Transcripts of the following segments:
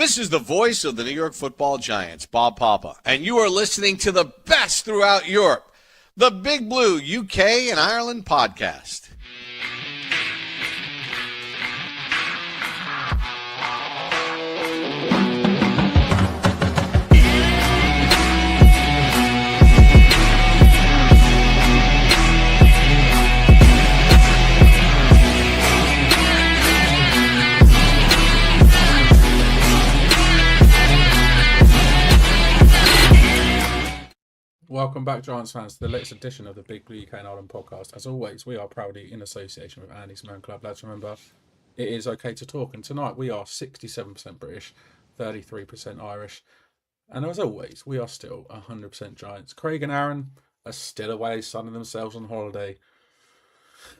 This is the voice of the New York Football Giants, Bob Papa, and you are listening to the best throughout Europe, the Big Blue UK and Ireland podcast. Welcome back, Giants fans, to the latest edition of the Big Blue UK and Ireland podcast. As always, we are proudly in association with Andy's Man Club. Lads, remember, it is okay to talk. And tonight we are 67% British, 33% Irish. And as always, we are still 100% Giants. Craig and Aaron are still away, sunning themselves on holiday.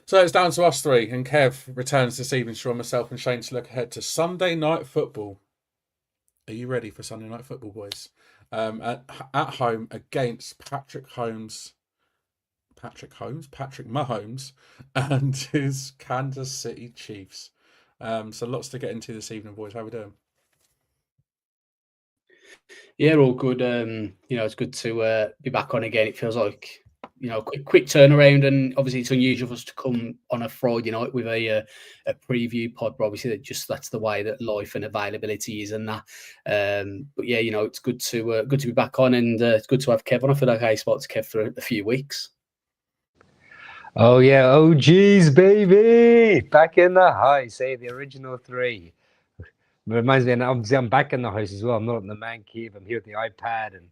So it's down to us three. And Kev returns this evening to join myself and Shane to look ahead to Sunday night football. Are you ready for Sunday night football, boys? At home against Patrick Mahomes and his Kansas City Chiefs. So lots to get into this evening, boys. How we doing? Yeah, all good. It's good to be back on again. It feels like, quick turnaround, and obviously it's unusual for us to come on a Friday night with a preview pod, but obviously that's the way that life and availability is and that. But yeah, it's good to be back on, and it's good to have Kev on. I feel like I spoke to Kev for a few weeks. Oh yeah, oh geez, baby, back in the house, the original three. It reminds me, and obviously I'm back in the house as well. I'm not in the man cave. I'm here with the iPad, and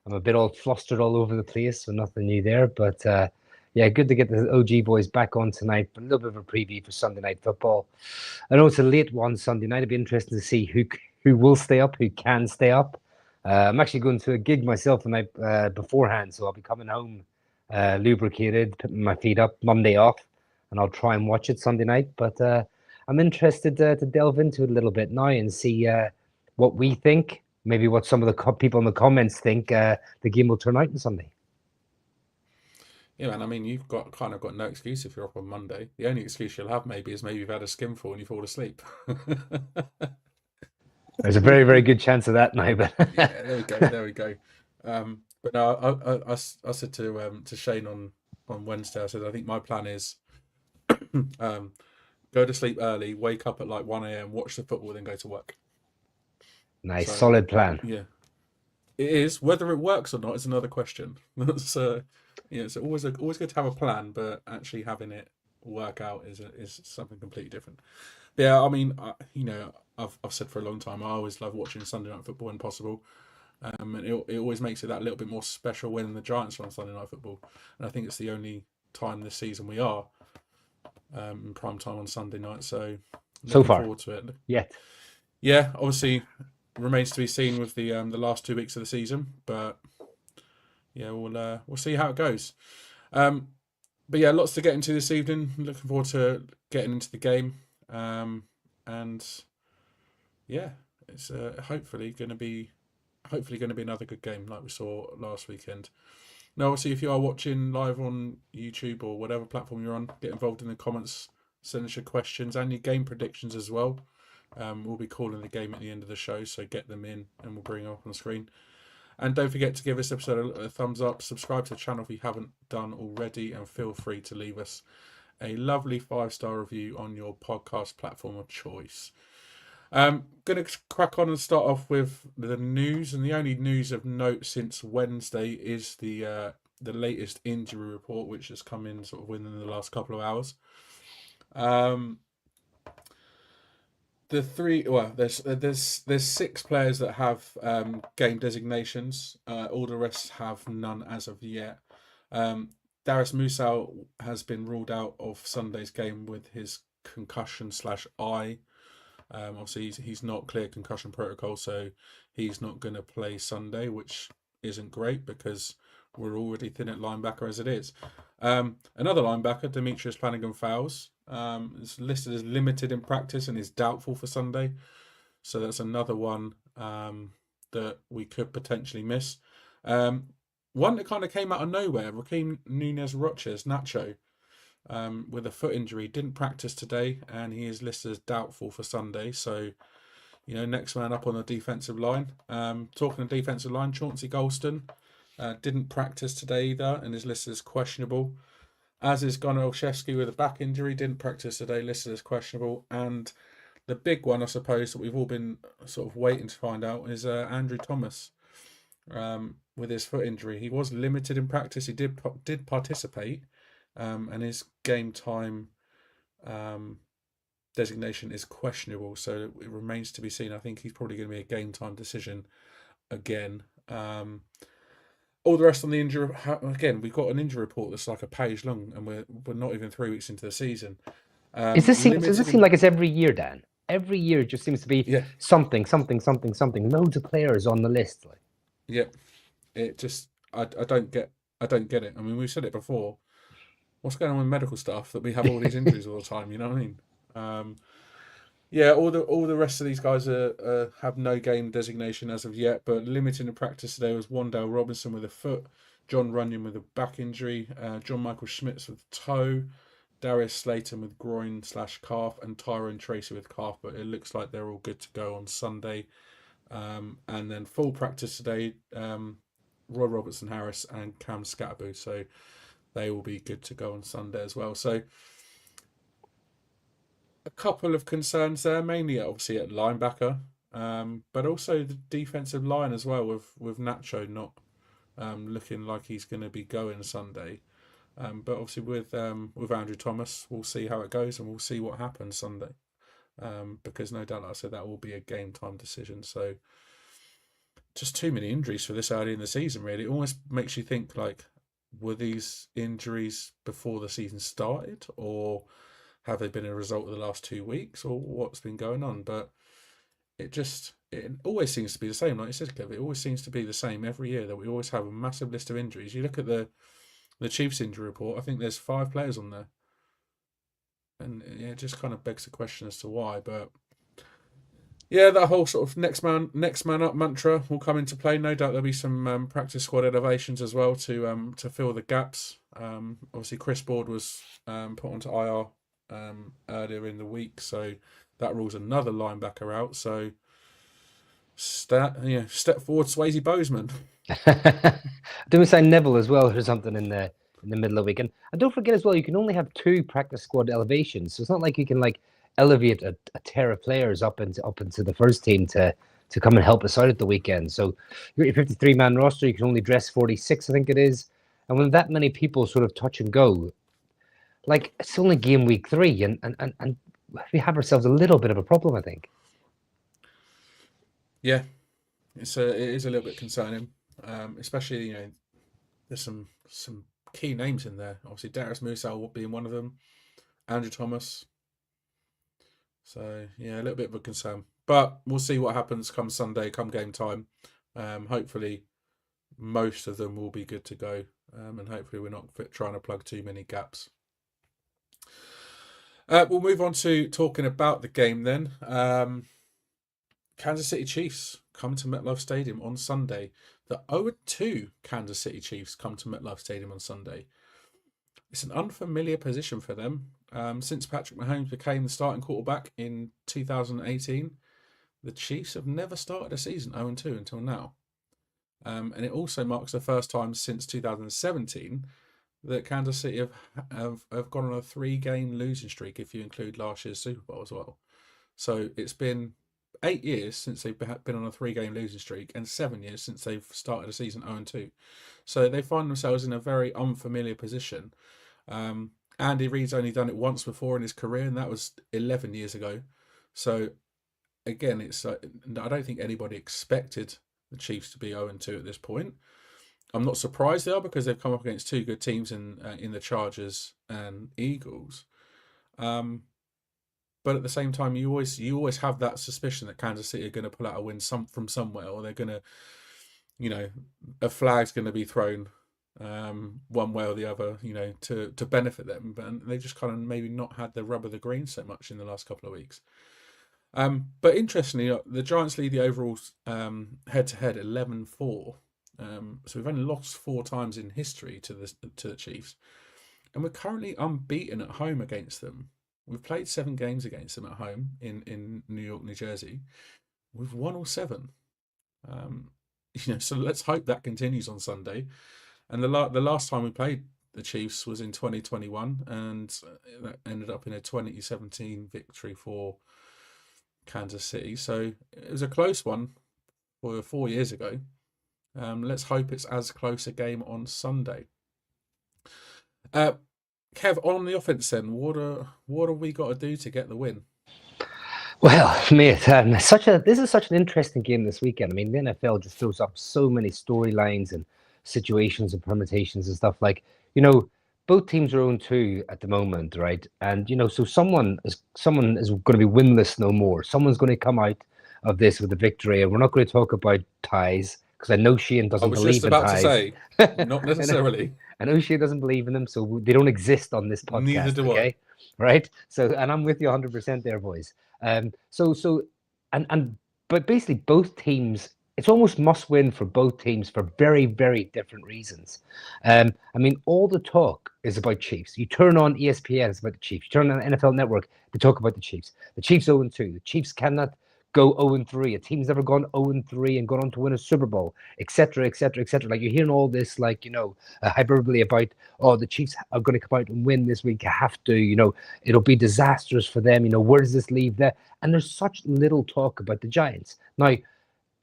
I'm a bit all flustered all over the place, so nothing new there. But yeah, good to get the OG boys back on tonight. A little bit of a preview for Sunday night football. I know it's a late one Sunday night. It'd be interesting to see who will stay up, who can stay up. I'm actually going to a gig myself the night beforehand, so I'll be coming home lubricated, putting my feet up, Monday off, and I'll try and watch it Sunday night. But I'm interested to delve into it a little bit now and see what we think. Maybe what some of the people in the comments think the game will turn out on Sunday. Yeah, man. I mean, you've got no excuse if you're up on Monday. The only excuse you'll have maybe is you've had a skinful and you fall asleep. There's a very, very good chance of that now. But yeah, there we go. But no, I said to Shane on Wednesday, I said I think my plan is go to sleep early, wake up at like 1 a.m, watch the football, then go to work. Nice, solid plan. Yeah, it is. Whether it works or not is another question. So, it's always good to have a plan, but actually having it work out is something completely different. But yeah, I mean, I've said for a long time I always love watching Sunday night football when possible, and it always makes it that little bit more special when the Giants are on Sunday night football, and I think it's the only time this season we are in prime time on Sunday night. So far, forward to it. Yeah, obviously. Remains to be seen with the last 2 weeks of the season, but yeah, we'll see how it goes. But yeah, lots to get into this evening. Looking forward to getting into the game, and yeah, it's hopefully going to be another good game like we saw last weekend. Now, obviously, if you are watching live on YouTube or whatever platform you're on, get involved in the comments, send us your questions and your game predictions as well. We'll be calling the game at the end of the show, so get them in and we'll bring them up on the screen. And don't forget to give this episode a thumbs up, subscribe to the channel if you haven't done already, and feel free to leave us a lovely 5-star review on your podcast platform of choice. Going to crack on and start off with the news, and the only news of note since Wednesday is the latest injury report, which has come in sort of within the last couple of hours. There's 6 players that have game designations. All the rest have none as of yet. Darius Musau has been ruled out of Sunday's game with his concussion/eye. Obviously, he's not clear concussion protocol, so he's not going to play Sunday, which isn't great because we're already thin at linebacker as it is. Another linebacker, Demetrius Flanagan-Fowles, is listed as limited in practice and is doubtful for Sunday. So that's another one that we could potentially miss. One that kind of came out of nowhere, Raheem Nunez-Roches, Nacho, with a foot injury, didn't practice today, and he is listed as doubtful for Sunday. So next man up on the defensive line. Talking of defensive line, Chauncey Golston didn't practice today either and is listed as questionable. As is Gunnar Olszewski with a back injury, didn't practice today, listed as questionable. And the big one, I suppose, that we've all been sort of waiting to find out is Andrew Thomas with his foot injury. He was limited in practice. He did participate, and his game time designation is questionable. So it remains to be seen. I think he's probably going to be a game time decision again. All the rest on the injury, again, we've got an injury report that's like a page long, and we're not even 3 weeks into the season. Does this seem like it's every year, Dan? Every year it just seems to be something. Loads of players on the list. Like. Yep. It just I don't get it. I mean, we've said it before. What's going on with medical stuff that we have all these injuries all the time? You know what I mean? All the rest of these guys have no game designation as of yet, but limited in practice today was Wandale Robinson with a foot, John Runyon with a back injury, John Michael Schmitz with toe, Darius Slayton with groin/calf, and Tyrone Tracy with calf. But it looks like they're all good to go on Sunday. And then full practice today, Roy Robertson Harris and Cam Scatterboo. So they will be good to go on Sunday as well. So a couple of concerns there, mainly obviously at linebacker, but also the defensive line as well, with Nacho not looking like he's going to be going Sunday. But obviously with Andrew Thomas, we'll see how it goes and we'll see what happens Sunday. Because no doubt, like I said, that will be a game time decision. So just too many injuries for this early in the season, really. It almost makes you think, like, were these injuries before the season started, or have they been a result of the last 2 weeks, or what's been going on? But it always seems to be the same. Like you said, Kev, it always seems to be the same every year, that we always have a massive list of injuries. You look at the Chiefs injury report, I think there's 5 players on there. And it just kind of begs the question as to why. But yeah, that whole sort of next man up mantra will come into play. No doubt there'll be some practice squad elevations as well to fill the gaps. Obviously, Chris Board was put onto IR earlier in the week, so that rules another linebacker out. So step forward, Swayze Bozeman. Didn't we sign Neville as well or something in the middle of the weekend? And don't forget as well, you can only have 2 practice squad elevations, so it's not like you can elevate a tier of players up into the first team to come and help us out at the weekend. So your 53-man roster, you can only dress 46, I think it is. And when that many people sort of touch and go, like, it's only game week 3, and we have ourselves a little bit of a problem, I think. Yeah, it is a little bit concerning, especially, there's some key names in there. Obviously, Darius Musal being one of them, Andrew Thomas. So yeah, a little bit of a concern, but we'll see what happens come Sunday, come game time. Hopefully, most of them will be good to go, and hopefully we're not trying to plug too many gaps. We'll move on to talking about the game then. Kansas City Chiefs come to MetLife Stadium on Sunday. The 0-2 Kansas City Chiefs come to MetLife Stadium on Sunday. It's an unfamiliar position for them. Since Patrick Mahomes became the starting quarterback in 2018, the Chiefs have never started a season 0-2 until now. And it also marks the first time since 2017 that Kansas City have gone on a 3-game losing streak, if you include last year's Super Bowl as well. So it's been 8 years since they've been on a 3-game losing streak, and 7 years since they've started a season 0-2. So they find themselves in a very unfamiliar position. Andy Reid's only done it once before in his career, and that was 11 years ago. So again, I don't think anybody expected the Chiefs to be 0-2 at this point. I'm not surprised they are, because they've come up against 2 good teams in the Chargers and Eagles. But at the same time, you always have that suspicion that Kansas City are going to pull out a win from somewhere, or they're going to, a flag's going to be thrown one way or the other, to benefit them. But they just kind of maybe not had the rub of the green so much in the last couple of weeks. But interestingly, the Giants lead the overall head-to-head 11-4. So we've only lost 4 times in history to the Chiefs, and we're currently unbeaten at home against them. We've played 7 games against them at home in New York, New Jersey. We've won all 7. So let's hope that continues on Sunday. And the last time we played the Chiefs was in 2021, and that ended up in a 2017 victory for Kansas City. So it was a close one for 4 years ago. Let's hope it's as close a game on Sunday. Kev, on the offense then, what have we got to do to get the win? Well, mate, this is such an interesting game this weekend. I mean, the NFL just throws up so many storylines and situations and permutations and stuff. Like, both teams are 0-2 at the moment, right? And so someone is going to be winless no more. Someone's going to come out of this with a victory, and we're not going to talk about ties because I know Shane doesn't believe in ties. I was just about to say, not necessarily. I know Shane doesn't believe in them, so they don't exist on this podcast. Neither do I. Right? So, and I'm with you 100% there, boys. But basically both teams, it's almost must win for both teams for very, very different reasons. I mean, all the talk is about Chiefs. You turn on ESPN, it's about the Chiefs. You turn on NFL Network, they talk about the Chiefs. The Chiefs 0-2. The Chiefs cannot go 0-3. A team's never gone 0-3 and gone on to win a Super Bowl, etc., etc., etc. Like, you're hearing all this, hyperbole about, the Chiefs are going to come out and win this week. Have to, it'll be disastrous for them. Where does this leave them? And there's such little talk about the Giants. Now,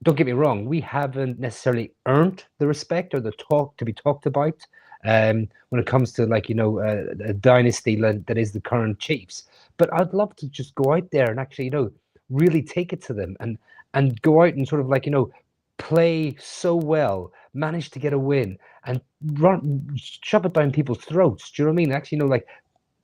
don't get me wrong, we haven't necessarily earned the respect or the talk to be talked about when it comes to a dynasty that is the current Chiefs. But I'd love to just go out there and actually, really take it to them and go out and sort of play so well, manage to get a win and shove it down people's throats. Do you know what I mean? Actually,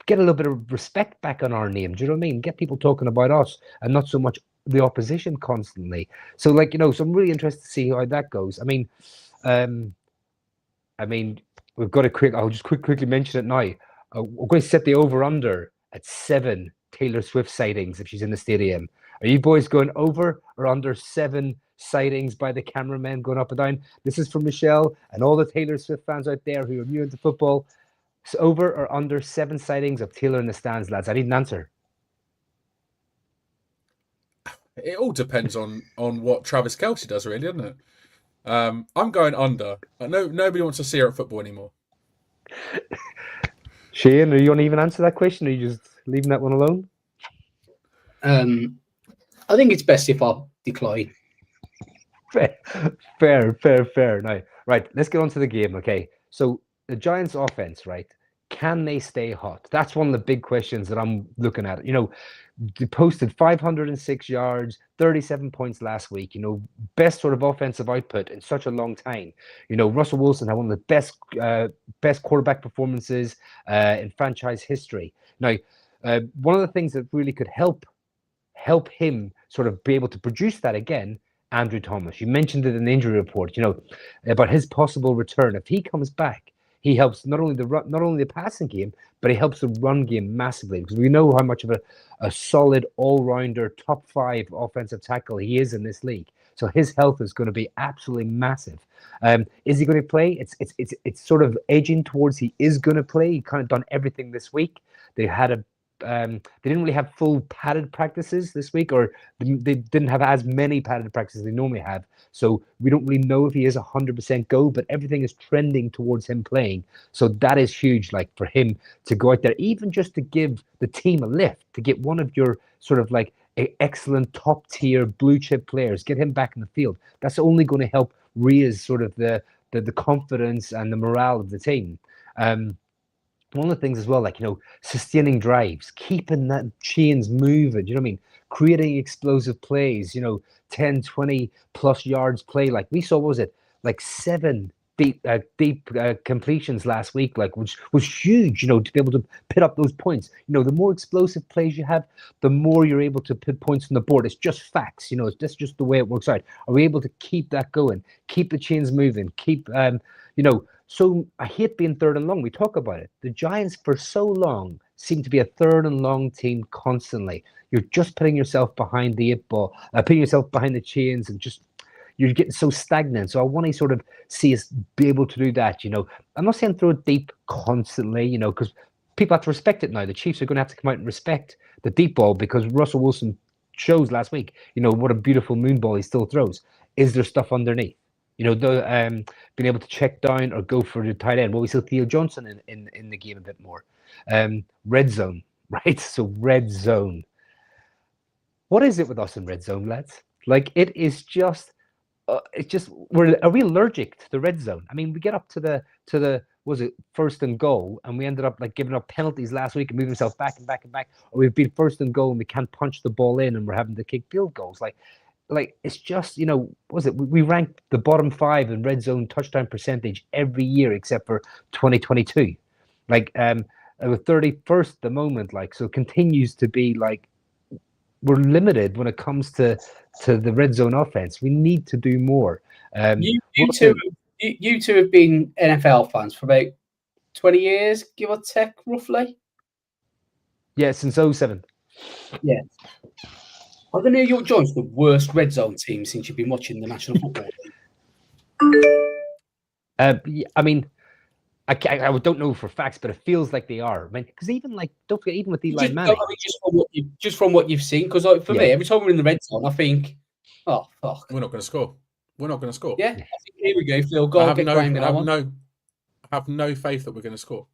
get a little bit of respect back on our name. Do you know what I mean? Get people talking about us and not so much the opposition constantly. So so I'm really interested to see how that goes. I mean, we've got to I'll just quickly mention it now. We're going to set the over-under at 7 Taylor Swift sightings if she's in the stadium. Are you boys going over or under 7 sightings by the cameramen going up and down? This is from Michelle and all the Taylor Swift fans out there who are new into football. So over or under 7 sightings of Taylor in the stands, lads? I need an answer. It all depends on what Travis Kelce does, really, doesn't it? I'm going under. Nobody wants to see her at football anymore. Shane, are you want to even answer that question, or are you just leaving that one alone? I think it's best if I decline. Fair. Now, right, let's get on to the game, okay? So the Giants' offense, right? Can they stay hot? That's one of the big questions that I'm looking at. They posted 506 yards, 37 points last week. Best sort of offensive output in such a long time. Russell Wilson had one of the best quarterback performances in franchise history. Now, one of the things that really could help him sort of be able to produce that again, Andrew Thomas. You mentioned it in the injury report, about his possible return. If he comes back, he helps not only the passing game, but he helps the run game massively, because we know how much of a solid all-rounder, top 5 offensive tackle he is in this league. So his health is going to be absolutely massive. Is he going to play? It's sort of edging towards he is going to play. He kind of done everything this week. They had they didn't really have full padded practices this week, or they didn't have as many padded practices as they normally have. So we don't really know if he is 100% go, but everything is trending towards him playing. So that is huge, for him to go out there, even just to give the team a lift, to get one of your sort of excellent top tier blue chip players, get him back in the field. That's only going to help raise sort of the confidence and the morale of the team. One of the things as well, sustaining drives, keeping that chains moving, you know what I mean? Creating explosive plays, 10, 20 plus yards play. We saw, what was it? 7 deep completions last week, which was huge, to be able to put up those points. The more explosive plays you have, the more you're able to put points on the board. It's just facts, that's just the way it works out. Are we able to keep that going? Keep the chains moving, keep, so I hate being third and long. We talk about it. The Giants for so long seem to be a third and long team constantly. You're just putting yourself behind the 8 ball, putting yourself behind the chains, and just you're getting so stagnant. So I want to sort of see us be able to do that. I'm not saying throw it deep constantly, because people have to respect it now. The Chiefs are going to have to come out and respect the deep ball, because Russell Wilson shows last week, what a beautiful moon ball he still throws. Is there stuff underneath? Being able to check down or go for the tight end. Well, we saw Theo Johnson in the game a bit more. Red zone, right? So red zone. What is it with us in red zone, lads? Like, it is just, are we allergic to the red zone? I mean, we get up to the was it first and goal, and we ended up like giving up penalties last week and moving ourselves back and back and back, or we've been first and goal and we can't punch the ball in and we're having to kick field goals. Like it's just, was it? We ranked the bottom 5 in red zone touchdown percentage every year except for 2022. Like, we're 31st at the moment. Like, so it continues to be like we're limited when it comes to the red zone offense. We need to do more. You two have been NFL fans for about 20 years, give or take, roughly. Yeah, since 07. Yeah. Are the New York Giants the worst red zone team since you've been watching the National Football League? I mean, I don't know for facts, but it feels like they are. I mean, because even like, don't forget, even with Eli Manning, just from what you've seen, because like, for me, every time we're in the red zone, I think, oh fuck, we're not going to score. We're not going to score. Yeah, I think, here we go, Phil. Go on, I have no faith that we're going to score.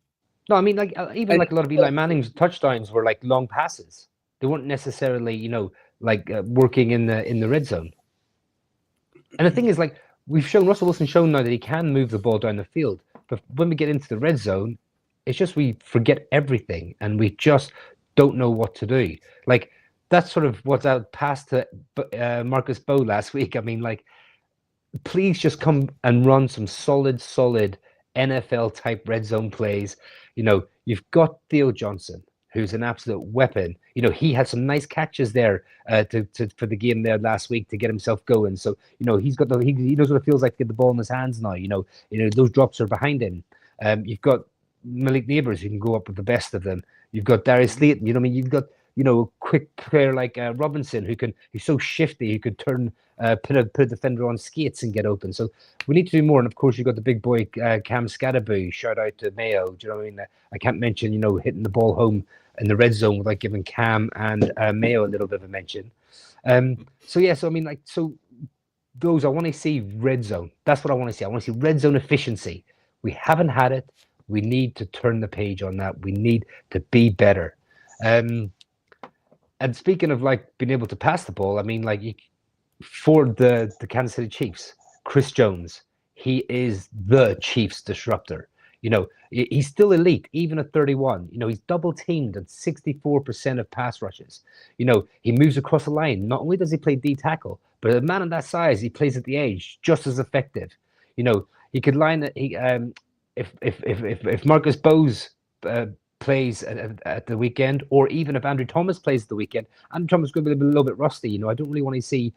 No, I mean, like even like a lot of Eli Manning's touchdowns were like long passes. They weren't necessarily, working in the red zone. And the thing is, like, Russell Wilson's shown now that he can move the ball down the field. But when we get into the red zone, it's just we forget everything and we just don't know what to do. Like, that's sort of what's out past to Marcus Bowe last week. I mean, like, please just come and run some solid NFL type red zone plays. You've got Theo Johnson, who's an absolute weapon. He had some nice catches there for the game there last week to get himself going. So, he knows what it feels like to get the ball in his hands now. Those drops are behind him. You've got Malik Neighbors who can go up with the best of them. You've got Darius Slayton. You've got a quick player like Robinson who's so shifty, who could turn put a defender on skates and get open. So we need to do more. And of course, you've got the big boy Cam Scadaboo. Shout out to Mayo. Do you know what I mean? I can't mention hitting the ball home in the red zone without giving Cam and Mayo a little bit of a mention. So I mean, like, so those, I want to see red zone. That's what I want to see. I want to see red zone efficiency. We haven't had it. We need to turn the page on that. We need to be better. And speaking of like being able to pass the ball, I mean, like, for the Kansas City Chiefs, Chris Jones, he is the Chiefs disruptor. He's still elite, even at 31. He's double teamed at 64% of pass rushes. He moves across the line. Not only does he play D tackle, but a man of that size, he plays at the edge, just as effective. He could line it. If Marcus Bowes plays at the weekend, or even if Andrew Thomas plays at the weekend, Andrew Thomas is going to be a little bit rusty. I don't really want to see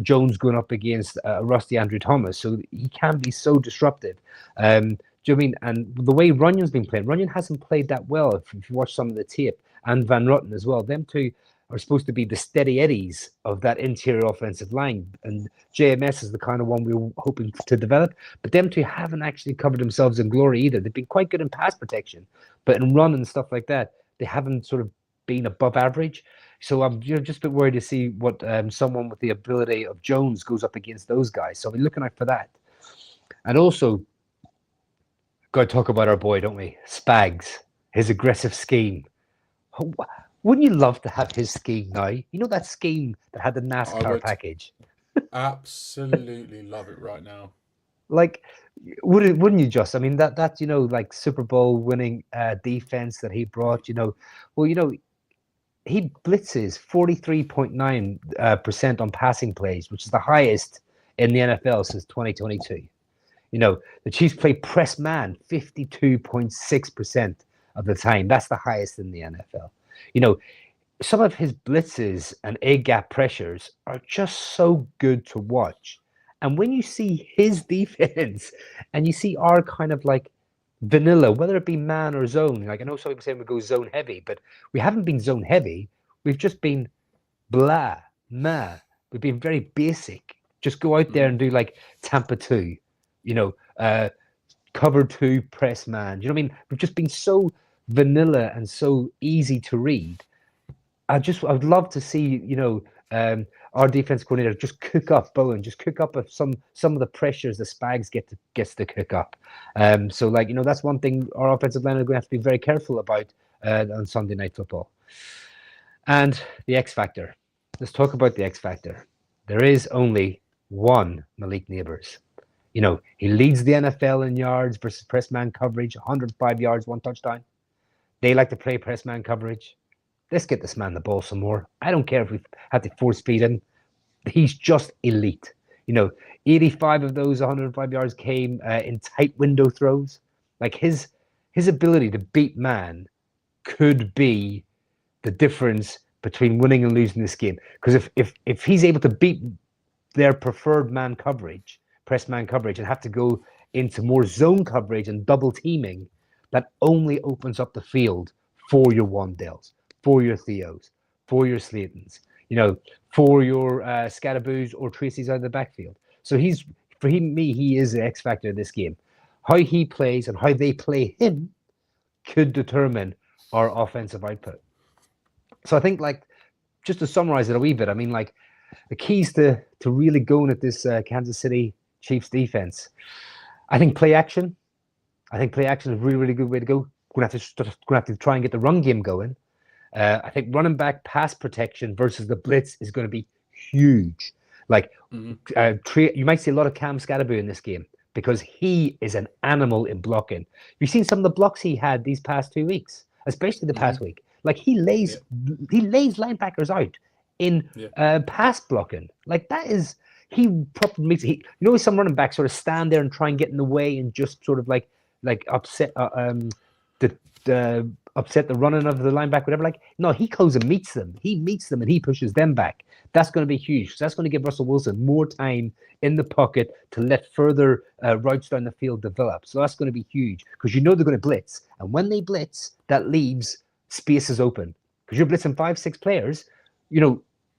Jones going up against a rusty Andrew Thomas. So he can be so disruptive. Do you know what I mean? And the way Runyon's been playing, Runyon hasn't played that well. If you watch some of the tape, and Van Rotten as well, them two are supposed to be the steady eddies of that interior offensive line. And JMS is the kind of one we were hoping to develop. But them two haven't actually covered themselves in glory either. They've been quite good in pass protection, but in run and stuff like that, they haven't sort of been above average. So I'm just a bit worried to see what someone with the ability of Jones goes up against those guys. So we're looking out for that. And also, got to talk about our boy, don't we? Spags, his aggressive scheme. Wouldn't you love to have his scheme now? That scheme that had the NASCAR package? Absolutely love it right now. Like, wouldn't you just? I mean, that like Super Bowl winning defense that he brought, he blitzes 43.9% on passing plays, which is the highest in the NFL since 2022. The Chiefs play press man 52.6% of the time. That's the highest in the NFL. Some of his blitzes and A-gap pressures are just so good to watch. And when you see his defense and you see our kind of like vanilla, whether it be man or zone, like I know some people say we go zone heavy, but we haven't been zone heavy. We've just been blah, meh. We've been very basic. Just go out there and do like Tampa 2, cover 2, press man. You know what I mean? We've just been so vanilla and so easy to read. I'd love to see, our defense coordinator just cook up Bowen, just cook up some of the pressures the Spags gets to cook up. So like, that's one thing our offensive line are going to have to be very careful about on Sunday Night Football. And the X Factor. Let's talk about the X Factor. There is only one Malik Neighbors. He leads the NFL in yards versus press man coverage, 105 yards, 1 touchdown. They like to play press man coverage. Let's get this man the ball some more. I don't care if we have to force feed him. He's just elite. 85 of those 105 yards came in tight window throws. Like his ability to beat man could be the difference between winning and losing this game. Because if he's able to beat their preferred man coverage, press man coverage, and have to go into more zone coverage and double teaming, that only opens up the field for your Wandells, for your Theos, for your Slaytons, for your Scaraboos or Tracy's out of the backfield. So he is the X factor of this game. How he plays and how they play him could determine our offensive output. So I think, like, just to summarize it a wee bit, I mean, like, the keys to really going at this Kansas City Chiefs defense, I think play action. I think play action is a really, really good way to go. We're going to have to try and get the run game going. I think running back pass protection versus the blitz is going to be huge. Like, you might see a lot of Cam Scatterby in this game because he is an animal in blocking. You've seen some of the blocks he had these past 2 weeks, especially the past week. Like, he lays linebackers out in pass blocking. Like, that is, he probably makes it. Some running backs sort of stand there and try and get in the way and just sort of like upset upset the running of the linebacker, whatever. Like, no, he goes and meets them. He meets them and he pushes them back. That's going to be huge. So that's going to give Russell Wilson more time in the pocket to let further routes down the field develop. So that's going to be huge because they're going to blitz. And when they blitz, that leaves spaces open because you're blitzing 5-6 players.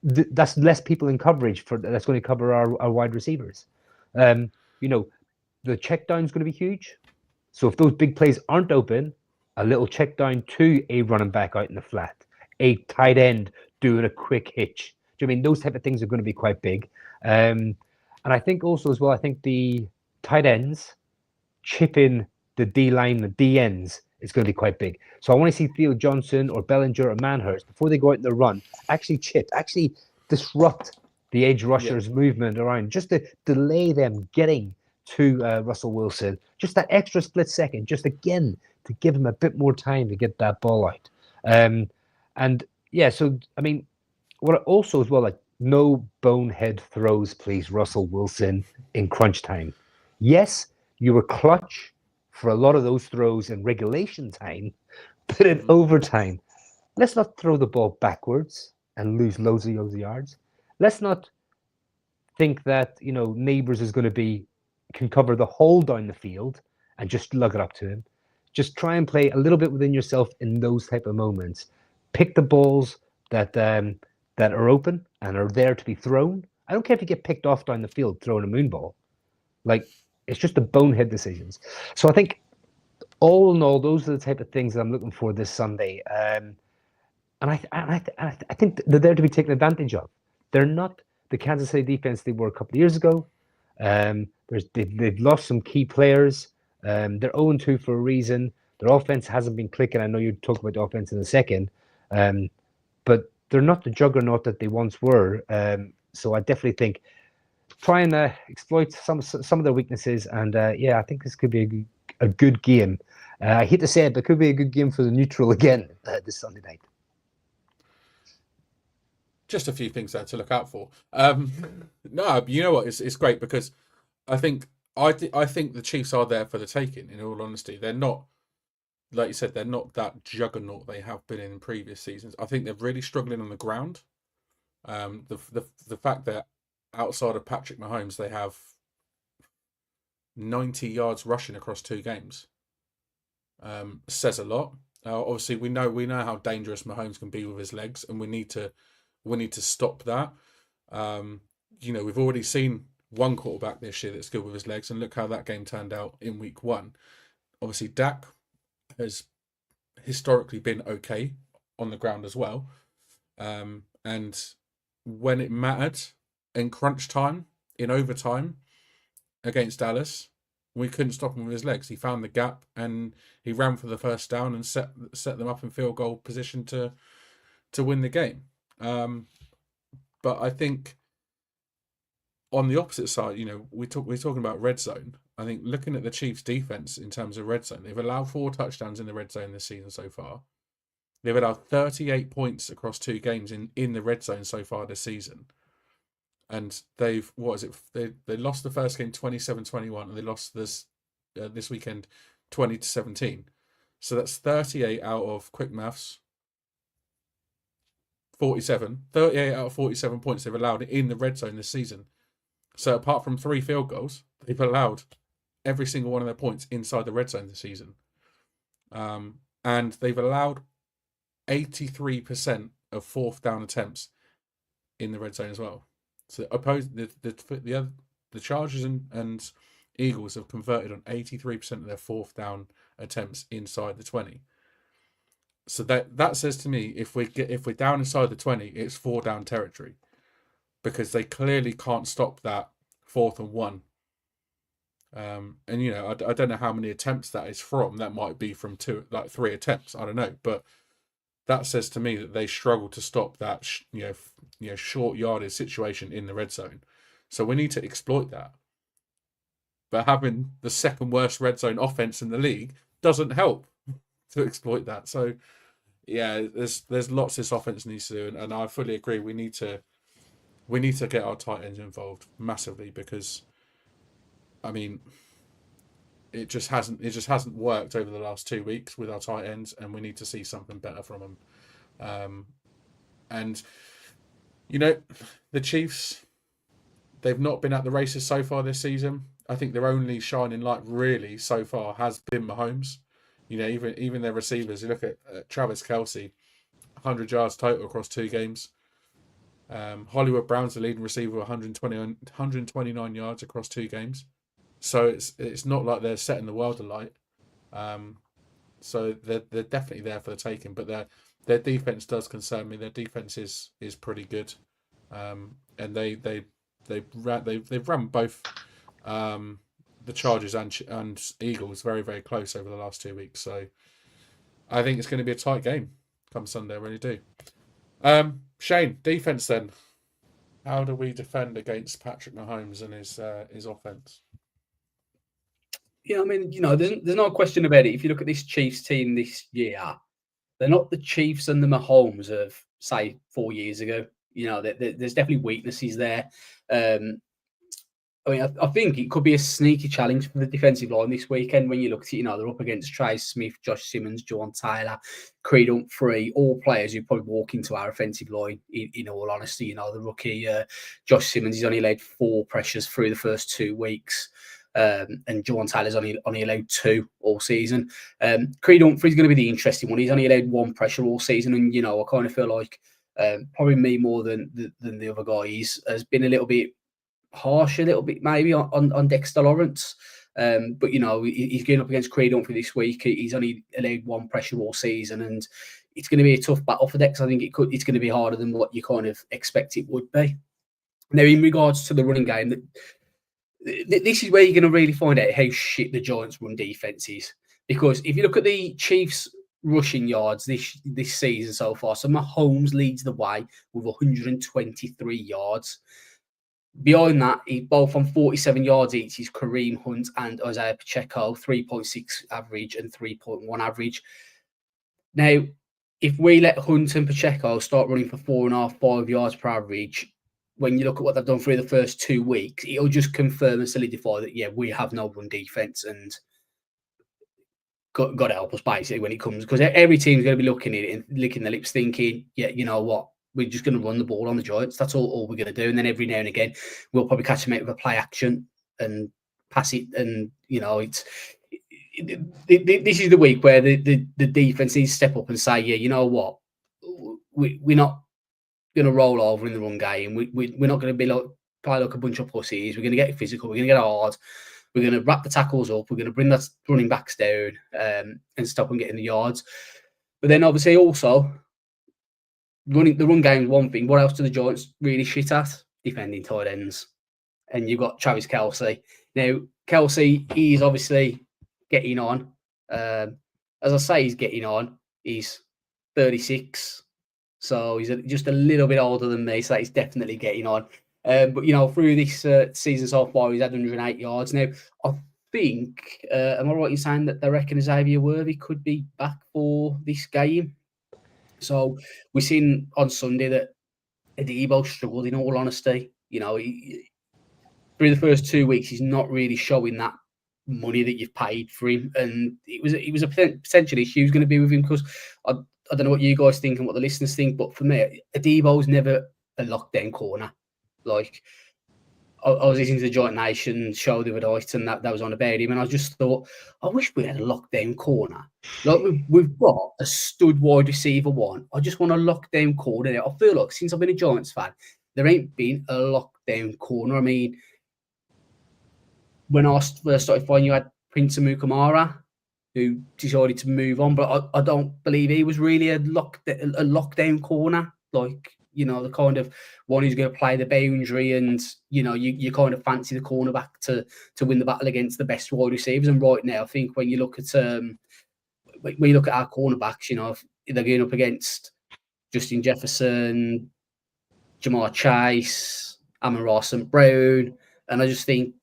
That's less people in coverage that's going to cover our wide receivers. The check down is going to be huge. So if those big plays aren't open, a little check down to a running back out in the flat, a tight end doing a quick hitch. Do you mean those type of things are going to be quite big? And I think also as well, I think the tight ends chipping the D line, the D ends is going to be quite big. So I want to see Theo Johnson or Bellinger or Manhurst before they go out in the run, actually disrupt the edge rushers' movement around, just to delay them getting to Russell Wilson, just that extra split second, just again to give him a bit more time to get that ball out. So I mean, what also as well, like, no bonehead throws, please, Russell Wilson, in crunch time. Yes, you were clutch for a lot of those throws in regulation time, but in overtime, let's not throw the ball backwards and lose loads of yards. Let's not think that Neighbors is going to can cover the whole down the field and just lug it up to him. Just try and play a little bit within yourself in those type of moments. Pick the balls that are open and are there to be thrown. I don't care if you get picked off down the field throwing a moon ball. Like, it's just the bonehead decisions. So I think all in all, those are the type of things that I'm looking for this Sunday. And I think they're there to be taken advantage of. They're not the Kansas City defense they were a couple of years ago. They've lost some key players. They're 0-2 for a reason. Their offense hasn't been clicking. I know you talk about the offense in a second, but they're not the juggernaut that they once were. So I definitely think try and exploit some of their weaknesses. And I think this could be a good game. I hate to say it, but it could be a good game for the neutral again this Sunday night. Just a few things there to look out for. No, you know what? It's great because I think the Chiefs are there for the taking. In all honesty, they're not, like you said, they're not that juggernaut they have been in previous seasons. I think they're really struggling on the ground. The fact that outside of Patrick Mahomes, they have 90 yards rushing across 2 games says a lot. Obviously, we know how dangerous Mahomes can be with his legs, and we need to stop that. We've already seen one quarterback this year that's good with his legs, and look how that game turned out in week 1. Obviously, Dak has historically been okay on the ground as well, And when it mattered in crunch time, in overtime against Dallas, we couldn't stop him with his legs. He found the gap and he ran for the first down and set them up in field goal position to win the game. But I think on the opposite side, we're talking about red zone. I think looking at the Chiefs' defense in terms of red zone, they've allowed 4 touchdowns in the red zone this season so far. They've allowed 38 points across 2 games in the red zone so far this season. And they've, they lost the first game 27-21 and they lost this weekend 20-17. So that's 38 out of, quick maths, 47. 38 out of 47 points they've allowed in the red zone this season. So apart from 3 field goals, they've allowed every single one of their points inside the red zone this season. And they've allowed 83% of 4th down attempts in the red zone as well. So the Chargers and Eagles have converted on 83% of their 4th down attempts inside the 20. So that says to me, if we're down inside the 20, it's 4 down territory, because they clearly can't stop that 4th and 1. And I don't know how many attempts that is from. That might be from 3 attempts. I don't know, but that says to me that they struggle to stop that short yardage situation in the red zone. So we need to exploit that. But having the second worst red zone offense in the league doesn't help to exploit that. So yeah, there's lots this offense needs to do, and I fully agree. We need to get our tight ends involved massively, because I mean, it just hasn't worked over the last 2 weeks with our tight ends, and we need to see something better from them. And the Chiefs, they've not been at the races so far this season. I think their only shining light really so far has been Mahomes. Even their receivers. You look at Travis Kelce, 100 yards total across 2 games. Hollywood Brown's the leading receiver, 129 yards across 2 games. So it's not like they're setting the world alight. So they're definitely there for the taking. But their defense does concern me. Their defense is pretty good, and they've run both the Chargers and Eagles very, very close over the last 2 weeks. So I think it's going to be a tight game come Sunday. I really do. Shane, defense then. How do we defend against Patrick Mahomes and his offense? Yeah, I mean, there's no question about it. If you look at this Chiefs team this year, they're not the Chiefs and the Mahomes of, say, 4 years ago. There's definitely weaknesses there. I think it could be a sneaky challenge for the defensive line this weekend when you look at it. They're up against Trace Smith, Josh Simmons, John Taylor, Creed Humphrey, all players who probably walk into our offensive line, in all honesty. The rookie, Josh Simmons, he's only led 4 pressures through the first 2 weeks. And John Taylor's only allowed 2 all season. Creed Humphrey's going to be the interesting one. He's only allowed 1 pressure all season. And, I kind of feel like probably me more than the other guys has been a little bit harsh, a little bit maybe on Dexter Lawrence. But he's going up against Creed Humphrey this week. He's only allowed 1 pressure all season, and it's going to be a tough battle for Dex. I think it's going to be harder than what you kind of expect it would be. Now, in regards to the running game, this is where you're going to really find out how shit the Giants' run defense is. Because if you look at the Chiefs' rushing yards this season so far, so Mahomes leads the way with 123 yards. Behind that, both on 47 yards each is Kareem Hunt and Isaiah Pacheco, 3.6 average and 3.1 average. Now, if we let Hunt and Pacheco start running for 4.5, 5 yards per average, when you look at what they've done through the first 2 weeks, it'll just confirm and solidify that, yeah, we have no run defense, and got to help us basically when it comes, because every team's going to be looking at it and licking their lips thinking, yeah, you know what, we're just going to run the ball on the Giants. That's all we're going to do. And then every now and again, we'll probably catch them out with a play action and pass it. And, this is the week where the defense needs to step up and say, yeah, you know what, we're not going to roll over in the run game. We're not going to be play like a bunch of pussies. We're going to get physical. We're going to get hard. We're going to wrap the tackles up. We're going to bring that running backs down and stop them getting the yards. But then obviously also, the run game is one thing. What else do the Giants really shit at? Defending tight ends. And you've got Travis Kelce. Now, Kelce, he's obviously getting on. As I say, he's getting on. He's 36. So he's just a little bit older than me. So he's definitely getting on. But, through this season so far, he's had 108 yards. Now, I think, am I right in saying that they reckon Xavier Worthy could be back for this game? So we've seen on Sunday that Adebo struggled, in all honesty. Through the first 2 weeks, he's not really showing that money that you've paid for him, and it was a potential issue was going to be with him because I don't know what you guys think and what the listeners think, but for me, Adebo's never a lockdown corner. Like I was listening to the Giant Nation show the other night, and that was on about him, and I just thought, I wish we had a lockdown corner. Like we've got a stud wide receiver one. I just want a lockdown corner. I feel like since I've been a Giants fan, there ain't been a lockdown corner. I mean, when I first started following, you had Prince Amukamara, who decided to move on, but I don't believe he was really a lockdown corner. Like, the kind of one who's going to play the boundary, and you kind of fancy the cornerback to win the battle against the best wide receivers. And right now, I think when you look at our cornerbacks, they're going up against Justin Jefferson, Jamar Chase, Amon-Ra St. Brown, and I just think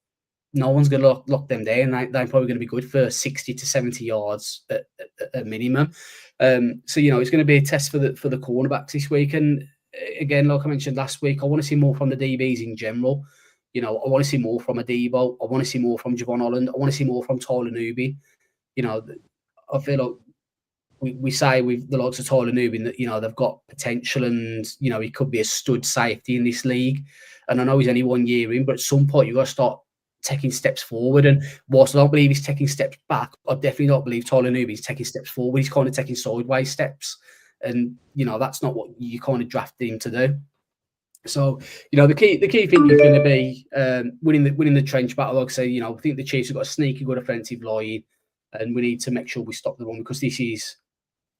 no one's going to lock them down. They're probably going to be good for 60 to 70 yards at minimum. So it's going to be a test for the cornerbacks this week. And again, like I mentioned last week, I want to see more from the DBs in general. I want to see more from Adebo. I want to see more from Javon Holland. I want to see more from Tyler Newby. I feel like we say with the likes of Tyler Newby that they've got potential, and he could be a stud safety in this league. And I know he's only 1 year in, but at some point you've got to start taking steps forward. And whilst I don't believe he's taking steps back, I definitely don't believe Tyler Newby is taking steps forward. He's kind of taking sideways steps, and that's not what you kind of drafted him to do. So the key thing is going to be winning the trench battle. Like I say, I think the Chiefs have got a sneaky good offensive line, and we need to make sure we stop the run, because this is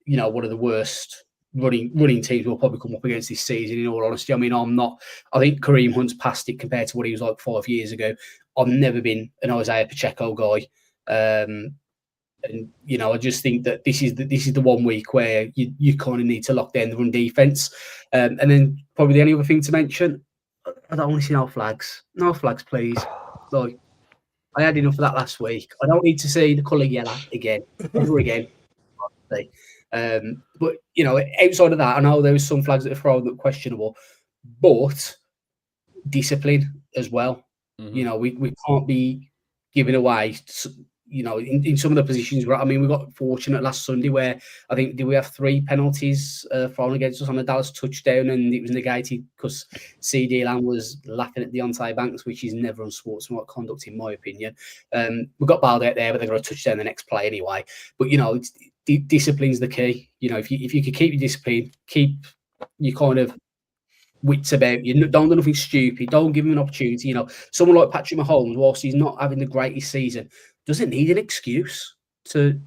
one of the worst running teams we'll probably come up against this season, in all honesty. I mean, I think Kareem Hunt's past it compared to what he was like 5 years ago. I've never been an Isaiah Pacheco guy. And I just think that this is the 1 week where you kind of need to lock down the run defense. And then probably the only other thing to mention, I don't want to see no flags. No flags, please. Like, I had enough of that last week. I don't need to see the colour yellow again, ever again. But outside of that, I know there was some flags that were thrown that were questionable, but discipline as well. Mm-hmm. We can't be giving away. In some of the positions, we got fortunate last Sunday where I think did we have 3 penalties thrown against us on a Dallas touchdown, and it was negated because CD Lamb was laughing at Deontay Banks, which is never unsportsmanlike conduct in my opinion. We got bailed out there, but they got a touchdown the next play anyway. But discipline's the key. If you could keep your discipline, keep your kind of wits about you, don't do nothing stupid, don't give him an opportunity. Someone like Patrick Mahomes, whilst he's not having the greatest season, doesn't need an excuse to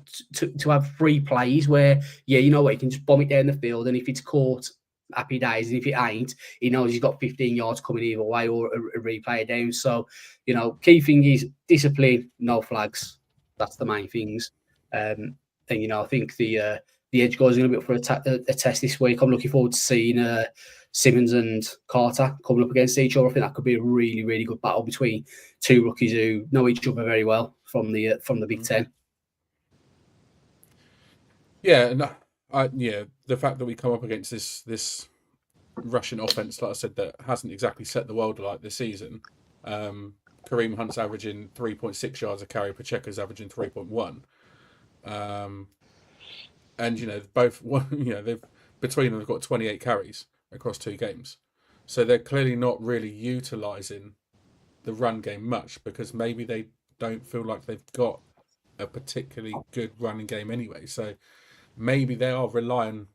have 3 plays where he can just bomb it down the field, and if it's caught, happy days, and if it ain't, he knows he's got 15 yards coming either way, or a replay down. So key thing is discipline, no flags. That's the main things. And I think the edge guys are going to be up for a test this week. I'm looking forward to seeing Simmons and Carter coming up against each other. I think that could be a really, really good battle between 2 rookies who know each other very well from the Big Ten. Yeah, the fact that we come up against this Russian offense, like I said, that hasn't exactly set the world alight this season. Kareem Hunt's averaging 3.6 yards a carry. Pacheco's averaging 3.1. And both they've between them have got 28 carries across 2 games, so they're clearly not really utilising the run game much, because maybe they don't feel like they've got a particularly good running game anyway. So maybe they are relying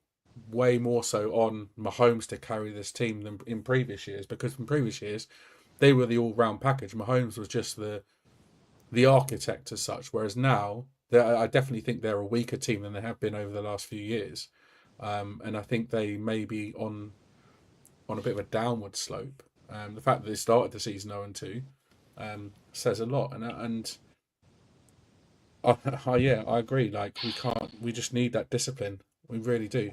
way more so on Mahomes to carry this team than in previous years, because in previous years they were the all-round package. Mahomes was just the architect as such, whereas now I definitely think they're a weaker team than they have been over the last few years. and I think they may be on a bit of a downward slope. The fact that they started the season 0-2 says a lot, and I agree. Like we just need that discipline. We really do.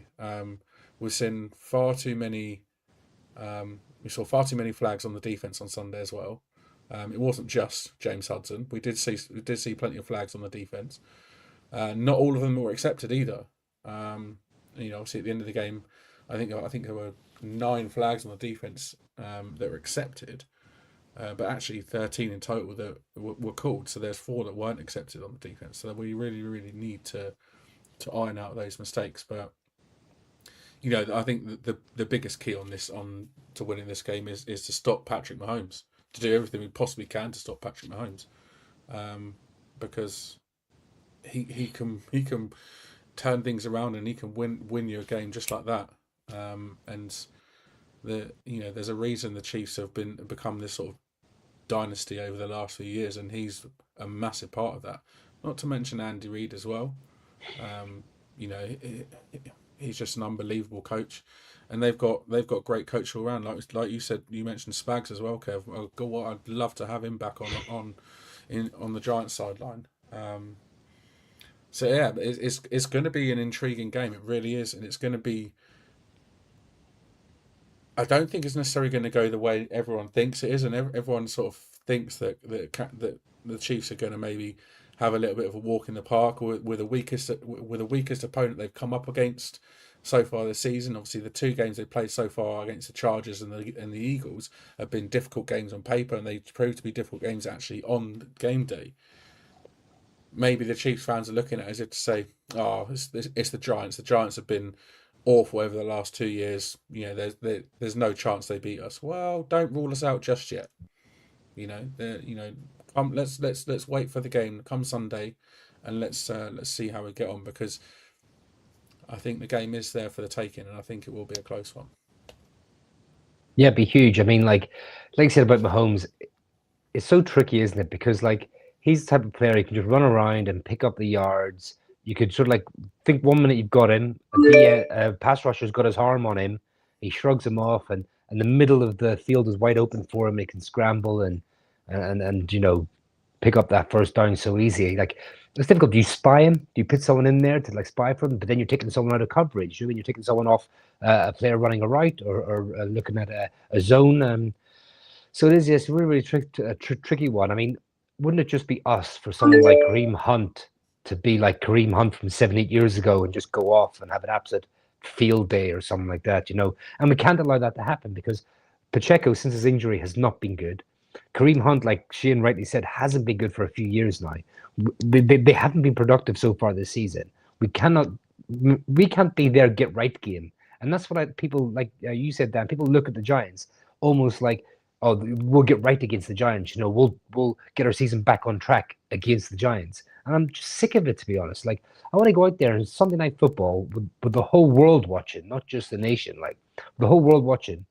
We've seen far too many. We saw far too many flags on the defense on Sunday as well. It wasn't just James Hudson. We did see plenty of flags on the defense. Not all of them were accepted either. Obviously at the end of the game, I think there were 9 flags on the defense that were accepted, but actually 13 in total that were called. So there's 4 that weren't accepted on the defense. So we really, really need to iron out those mistakes. But I think the biggest key to winning this game is to stop Patrick Mahomes, to do everything we possibly can to stop Patrick Mahomes, because he can turn things around and he can win you a game just like that. And there's a reason the Chiefs have become this sort of dynasty over the last few years, and he's a massive part of that. Not to mention Andy Reid as well. He's just an unbelievable coach, and they've got great coach all around. Like you said, you mentioned Spags as well, Kev. Oh, God, what I'd love to have him back on the Giants sideline. So yeah, it's going to be an intriguing game. It really is, and it's going to be. I don't think it's necessarily going to go the way everyone thinks it is, and everyone sort of thinks that the Chiefs are going to maybe have a little bit of a walk in the park with the weakest opponent they've come up against so far this season. Obviously, the 2 games they've played so far against the Chargers and the Eagles have been difficult games on paper, and they proved to be difficult games actually on game day. Maybe the Chiefs fans are looking at it as if to say, "Oh, it's the Giants. The Giants have been awful over the last 2 years. There's no chance they beat us." Well, don't rule us out just yet. Let's wait for the game come Sunday, and let's see how we get on, because I think the game is there for the taking, and I think it will be a close one. Yeah, it'd be huge. I mean, like you said about Mahomes, it's so tricky, isn't it? Because he's the type of player who can just run around and pick up the yards. You could sort of think 1 minute you've got him, a pass rusher's got his arm on him, he shrugs him off, and the middle of the field is wide open for him. He can scramble and pick up that first down so easy. It's difficult. Do you spy him? Do you put someone in there to spy for him? But then you're taking someone out of coverage. You're taking someone off a player running a route or looking at a zone. So it is just a really, really tricky one. I mean, wouldn't it just be us for someone like Kareem Hunt to be like Kareem Hunt from 7-8 years ago and just go off and have an absolute field day or something like that, And we can't allow that to happen, because Pacheco, since his injury, has not been good. Kareem Hunt, like Shane rightly said, hasn't been good for a few years now. They haven't been productive so far this season. We can't be their get right game, and that's what people like you said, Dan. People look at the Giants almost like, oh, we'll get right against the Giants. We'll get our season back on track against the Giants, and I'm just sick of it, to be honest. I want to go out there and Sunday Night Football with the whole world watching, not just the nation, the whole world watching,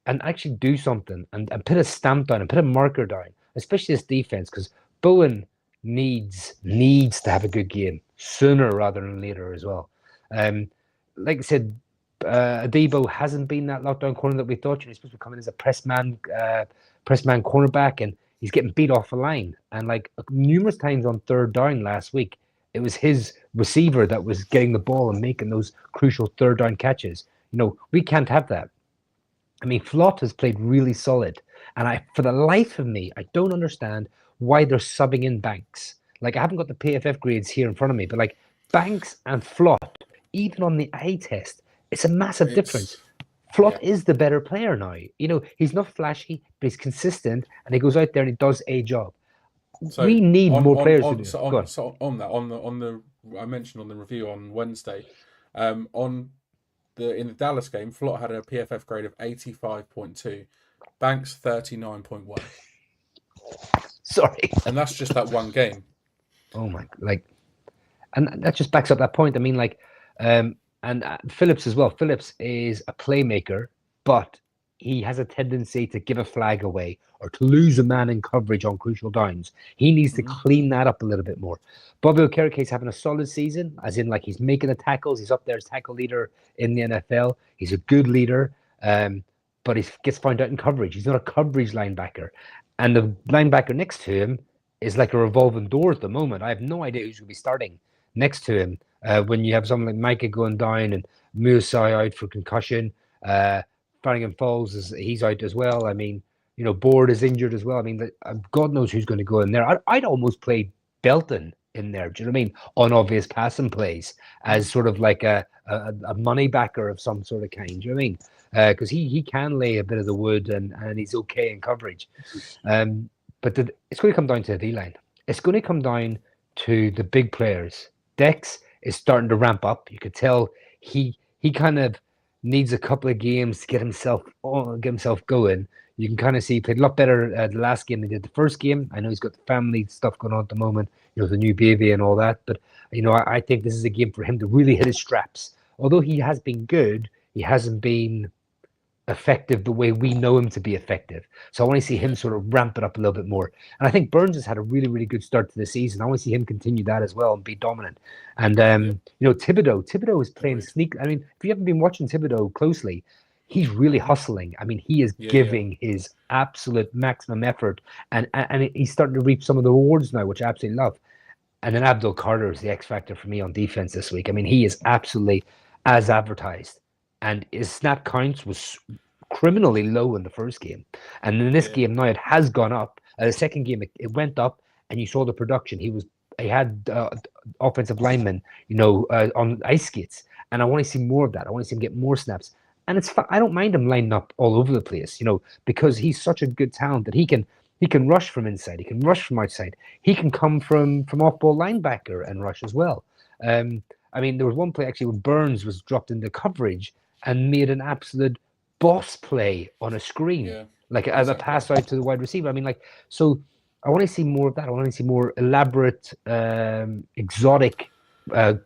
and actually do something and put a stamp down and put a marker down, especially this defense, because Bowen needs to have a good game sooner rather than later as well. Like I said, Adebo hasn't been that lockdown corner that we thought. He's supposed to come in as a press man cornerback, and he's getting beat off the line. And numerous times on 3rd down last week, it was his receiver that was getting the ball and making those crucial 3rd down catches. We can't have that. I mean, Flott has played really solid, and for the life of me, I don't understand why they're subbing in Banks. I haven't got the PFF grades here in front of me, but Banks and Flott, even on the eye test, it's a massive difference. Flott is the better player now. He's not flashy, but he's consistent, and he goes out there and he does a job. So we need more players to do it. So on that, I mentioned on the review on Wednesday, in the Dallas game, Flott had a PFF grade of 85.2, Banks 39.1. Sorry, and that's just that one game. Oh my! And that just backs up that point. I mean, and Phillips as well. Phillips is a playmaker, but he has a tendency to give a flag away or to lose a man in coverage on crucial downs. He needs to clean that up a little bit more. Bobby Okereke's having a solid season, as in like he's making the tackles. He's up there as tackle leader in the NFL. He's a good leader, but he gets found out in coverage. He's not a coverage linebacker. And the linebacker next to him is like a revolving door at the moment. I have no idea who's going to be starting next to him when you have someone like Micah going down and Musai out for concussion. Farringham Falls, he's out as well. I mean, you know, Board is injured as well. I mean, God knows who's going to go in there. I'd almost play Belton in there. Do you know what I mean? On obvious passing plays as sort of like a money backer of some sort of kind. Do you know what I mean? Because he can lay a bit of the wood and he's okay in coverage. But it's going to come down to the D-line. It's going to come down to the big players. Dex is starting to ramp up. You could tell he kind of needs a couple of games to get himself going. You can kind of see he played a lot better the last game than he did the first game. I know he's got the family stuff going on at the moment, you know, the new baby and all that. But, you know, I think this is a game for him to really hit his straps. Although he has been good, he hasn't been effective the way we know him to be effective. So I want to see him sort of ramp it up a little bit more. And I think Burns has had a really, really good start to the season. I want to see him continue that as well and be dominant. And, you know, Thibodeau is playing sneak. I mean, if you haven't been watching Thibodeau closely, he's really hustling. I mean, he is giving his absolute maximum effort, and he's starting to reap some of the rewards now, which I absolutely love. And then Abdul Carter is the X factor for me on defense this week. I mean, he is absolutely as advertised, and his snap counts was criminally low in the first game, and in this game now it has gone up. The second game it went up, and you saw the production. He had offensive linemen, you know, on ice skates, and I want to see more of that. I want to see him get more snaps. And it's I don't mind him lining up all over the place, you know, because he's such a good talent that he can rush from inside, he can rush from outside, he can come from off-ball linebacker and rush as well. I mean, there was one play actually when Burns was dropped into coverage and made an absolute boss play on a screen, like as a pass out to the wide receiver. I mean, like, so I want to see more of that. I want to see more elaborate, exotic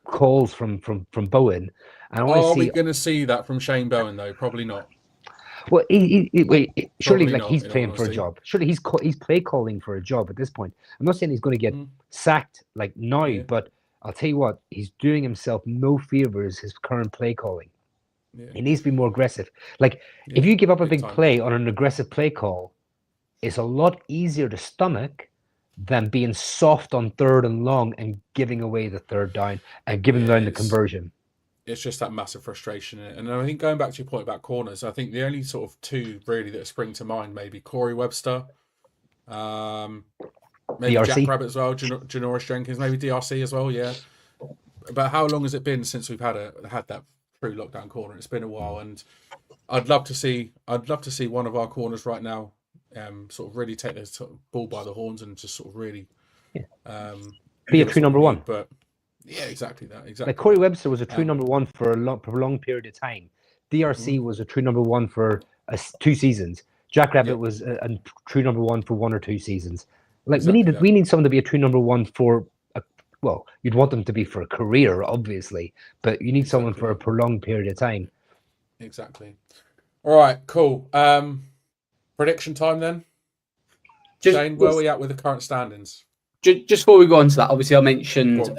calls from Bowen. And I want to see. Are we going to see that from Shane Bowen though? Probably not. Well, wait, surely like not, he's playing for a job. Surely he's play calling for a job at this point. I'm not saying he's going to get sacked like now, but I'll tell you what, he's doing himself no favors. His current play calling. He needs to be more aggressive. Like if you give up a big play on an aggressive play call, it's a lot easier to stomach than being soft on third and long and giving away the third down and giving down the conversion. It's just that massive frustration in it. And I think going back to your point about corners, I think the only sort of two really that spring to mind, maybe Corey Webster, maybe DRC. Jack Rabbit as well, Janoris Jenkins, maybe DRC as well, yeah. But how long has it been since we've had that true lockdown corner? It's been a while, and I'd love to see one of our corners right now sort of really take the sort of bull by the horns and just sort of really be a true number one. But yeah, exactly that. Exactly. Like Corey Webster was a true number one for a long period of time. DRC was a true number one for 2 seasons. Jack Rabbit was a true number one for 1 or 2 seasons. Like we need someone to be a true number one for well, you'd want them to be for a career, obviously, but you need someone for a prolonged period of time. Exactly. All right, cool. Prediction time then. Shane, where are we at with the current standings? Just before we go on to that, obviously I mentioned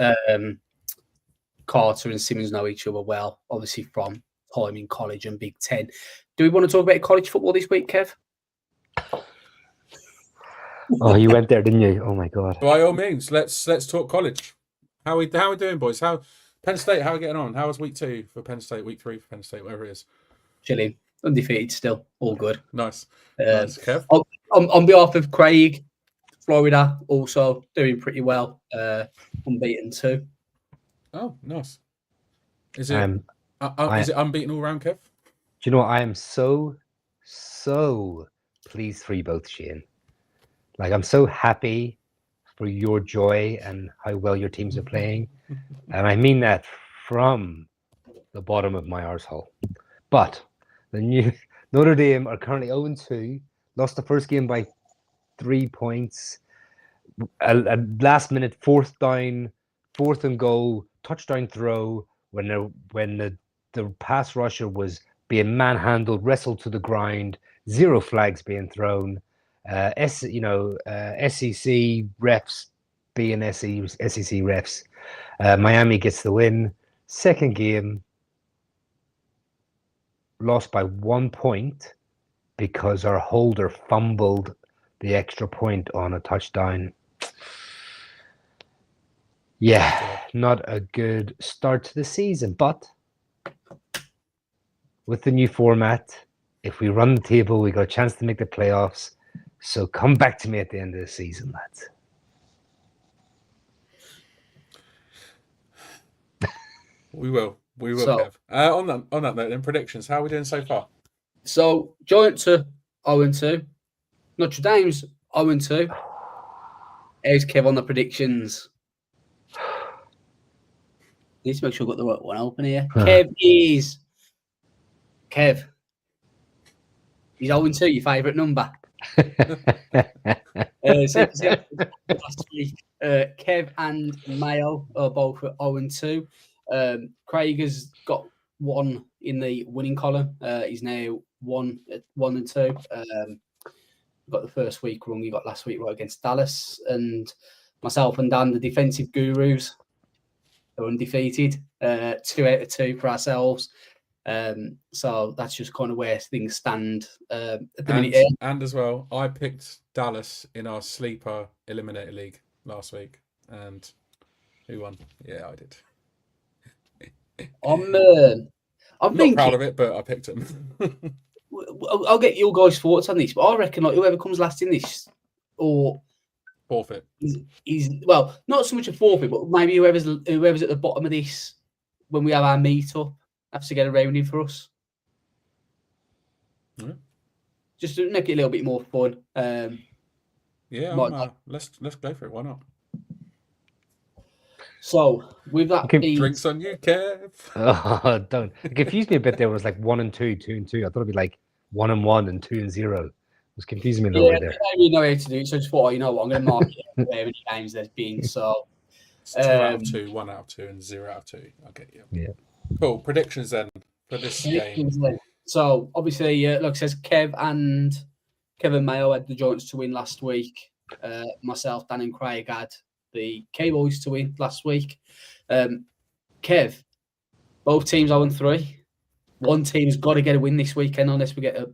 Carter and Simmons know each other well, obviously from time in college and Big Ten. Do we want to talk about college football this week, Kev? Oh, you went there, didn't you? Oh my God! By all means, let's talk college. How are we doing, boys? How Penn State? How are we getting on? How was week 2 for Penn State? Week 3 for Penn State? Whatever it is. Undefeated, undefeated still, all good. Nice. Nice, Kev. On behalf of Craig, Florida, also doing pretty well. Unbeaten too. Oh, nice. Is it is it unbeaten all round, Kev? Do you know what? I am so pleased for you both, Shane. Like I'm so happy for your joy and how well your teams are playing, and I mean that from the bottom of my arsehole. But the new Notre Dame are currently 0-2, lost the first game by 3 points. A last minute fourth and goal, touchdown throw when the pass rusher was being manhandled, wrestled to the ground, 0 flags being thrown, SEC refs being SEC refs. Miami gets the win. Second game, lost by 1 point because our holder fumbled the extra point on a touchdown. Yeah, not a good start to the season, but with the new format, if we run the table, we got a chance to make the playoffs. So come back to me at the end of the season, lads. We will, So- Kev. On that note, then predictions. How are we doing so far? So Giants are 0-2. Notre Dame's 0-2. Here's Kev on the predictions. Need to make sure I've got the right one open here. Kev. He's 0-2, your favourite number. So last week, Kev and Mayo are both at 0-2. Craig has got 1 in the winning column. He's now 1-2. Got the first week wrong. He got last week right against Dallas, and myself and Dan, the defensive gurus, are undefeated. 2 out of 2 for ourselves. So that's just kind of where things stand at the minute. And as well, I picked Dallas in our sleeper eliminator league last week, and who won? Yeah, I did. I'm not thinking, proud of it, but I picked him. I'll get your guys' thoughts on this, but I reckon like whoever comes last in this, or Forfeit. is well, not so much a forfeit, but maybe whoever's at the bottom of this when we have our meet-up has to get a round in for us. Yeah. Just to make it a little bit more fun. Yeah, let's go for it. Why not? So with that Okay, being Drinks on you, Kev. Oh, don't. It confused me a bit there. It was like 1-2, 2-2. I thought it'd be like 1-1 and 2-0. It was confusing me a little bit there. I don't really know how to do it, so I just thought, you know what, I'm going to mark it how many games there's been. So It's 2 out of 2, 1 out of 2, and 0 out of 2. I'll get you. Yeah. Cool. Predictions then for this game. So obviously, like it says, Kev and Kevin Mayo had the Giants to win last week. Myself, Dan, and Craig had the Cowboys to win last week. Kev, both teams 0-3. One team's got to get a win this weekend unless we get a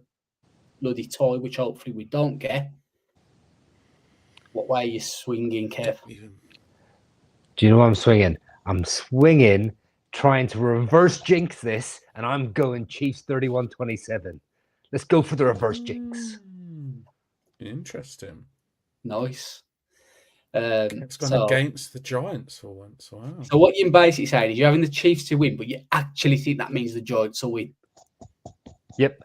bloody tie, which hopefully we don't get. What way are you swinging, Kev? Do you know what I'm swinging? I'm swinging, trying to reverse jinx this, and I'm going Chiefs 31-27. Let's go for the reverse jinx. Interesting. Nice. It's gone against the Giants for once. Wow. So what you're basically saying is you're having the Chiefs to win, but you actually think that means the Giants will win. Yep.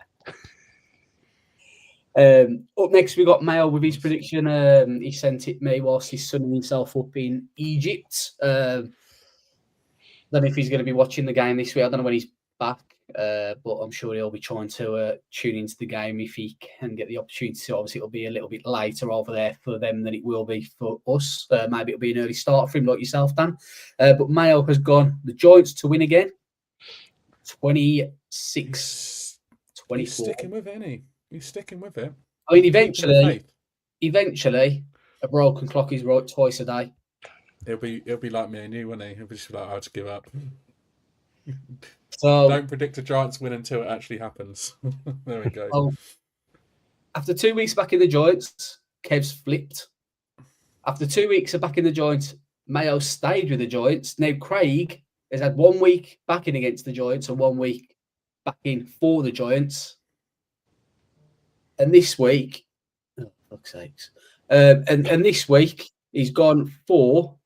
Up next, we got Mayo with his prediction. He sent it me whilst he's sunning himself up in Egypt. Don't know if he's going to be watching the game this week. I don't know when he's back, but I'm sure he'll be trying to tune into the game if he can get the opportunity to. Obviously, it'll be a little bit later over there for them than it will be for us. Maybe it'll be an early start for him, like yourself, Dan. But Mayo has gone the Giants to win again. 26-24. He's sticking with it, isn't he? He's sticking with it. I mean, eventually, a broken clock is right twice a day. It'll be like me and you, won't he? He'll be just like, I'll just give up. So don't predict a Giants win until it actually happens. There we go. So, after 2 weeks back in the Giants, Kev's flipped. After 2 weeks of back in the Giants, Mayo stayed with the Giants. Now Craig has had 1 week back in against the Giants and 1 week back in for the Giants. And this week, oh, fuck's sakes. And this week, he's gone for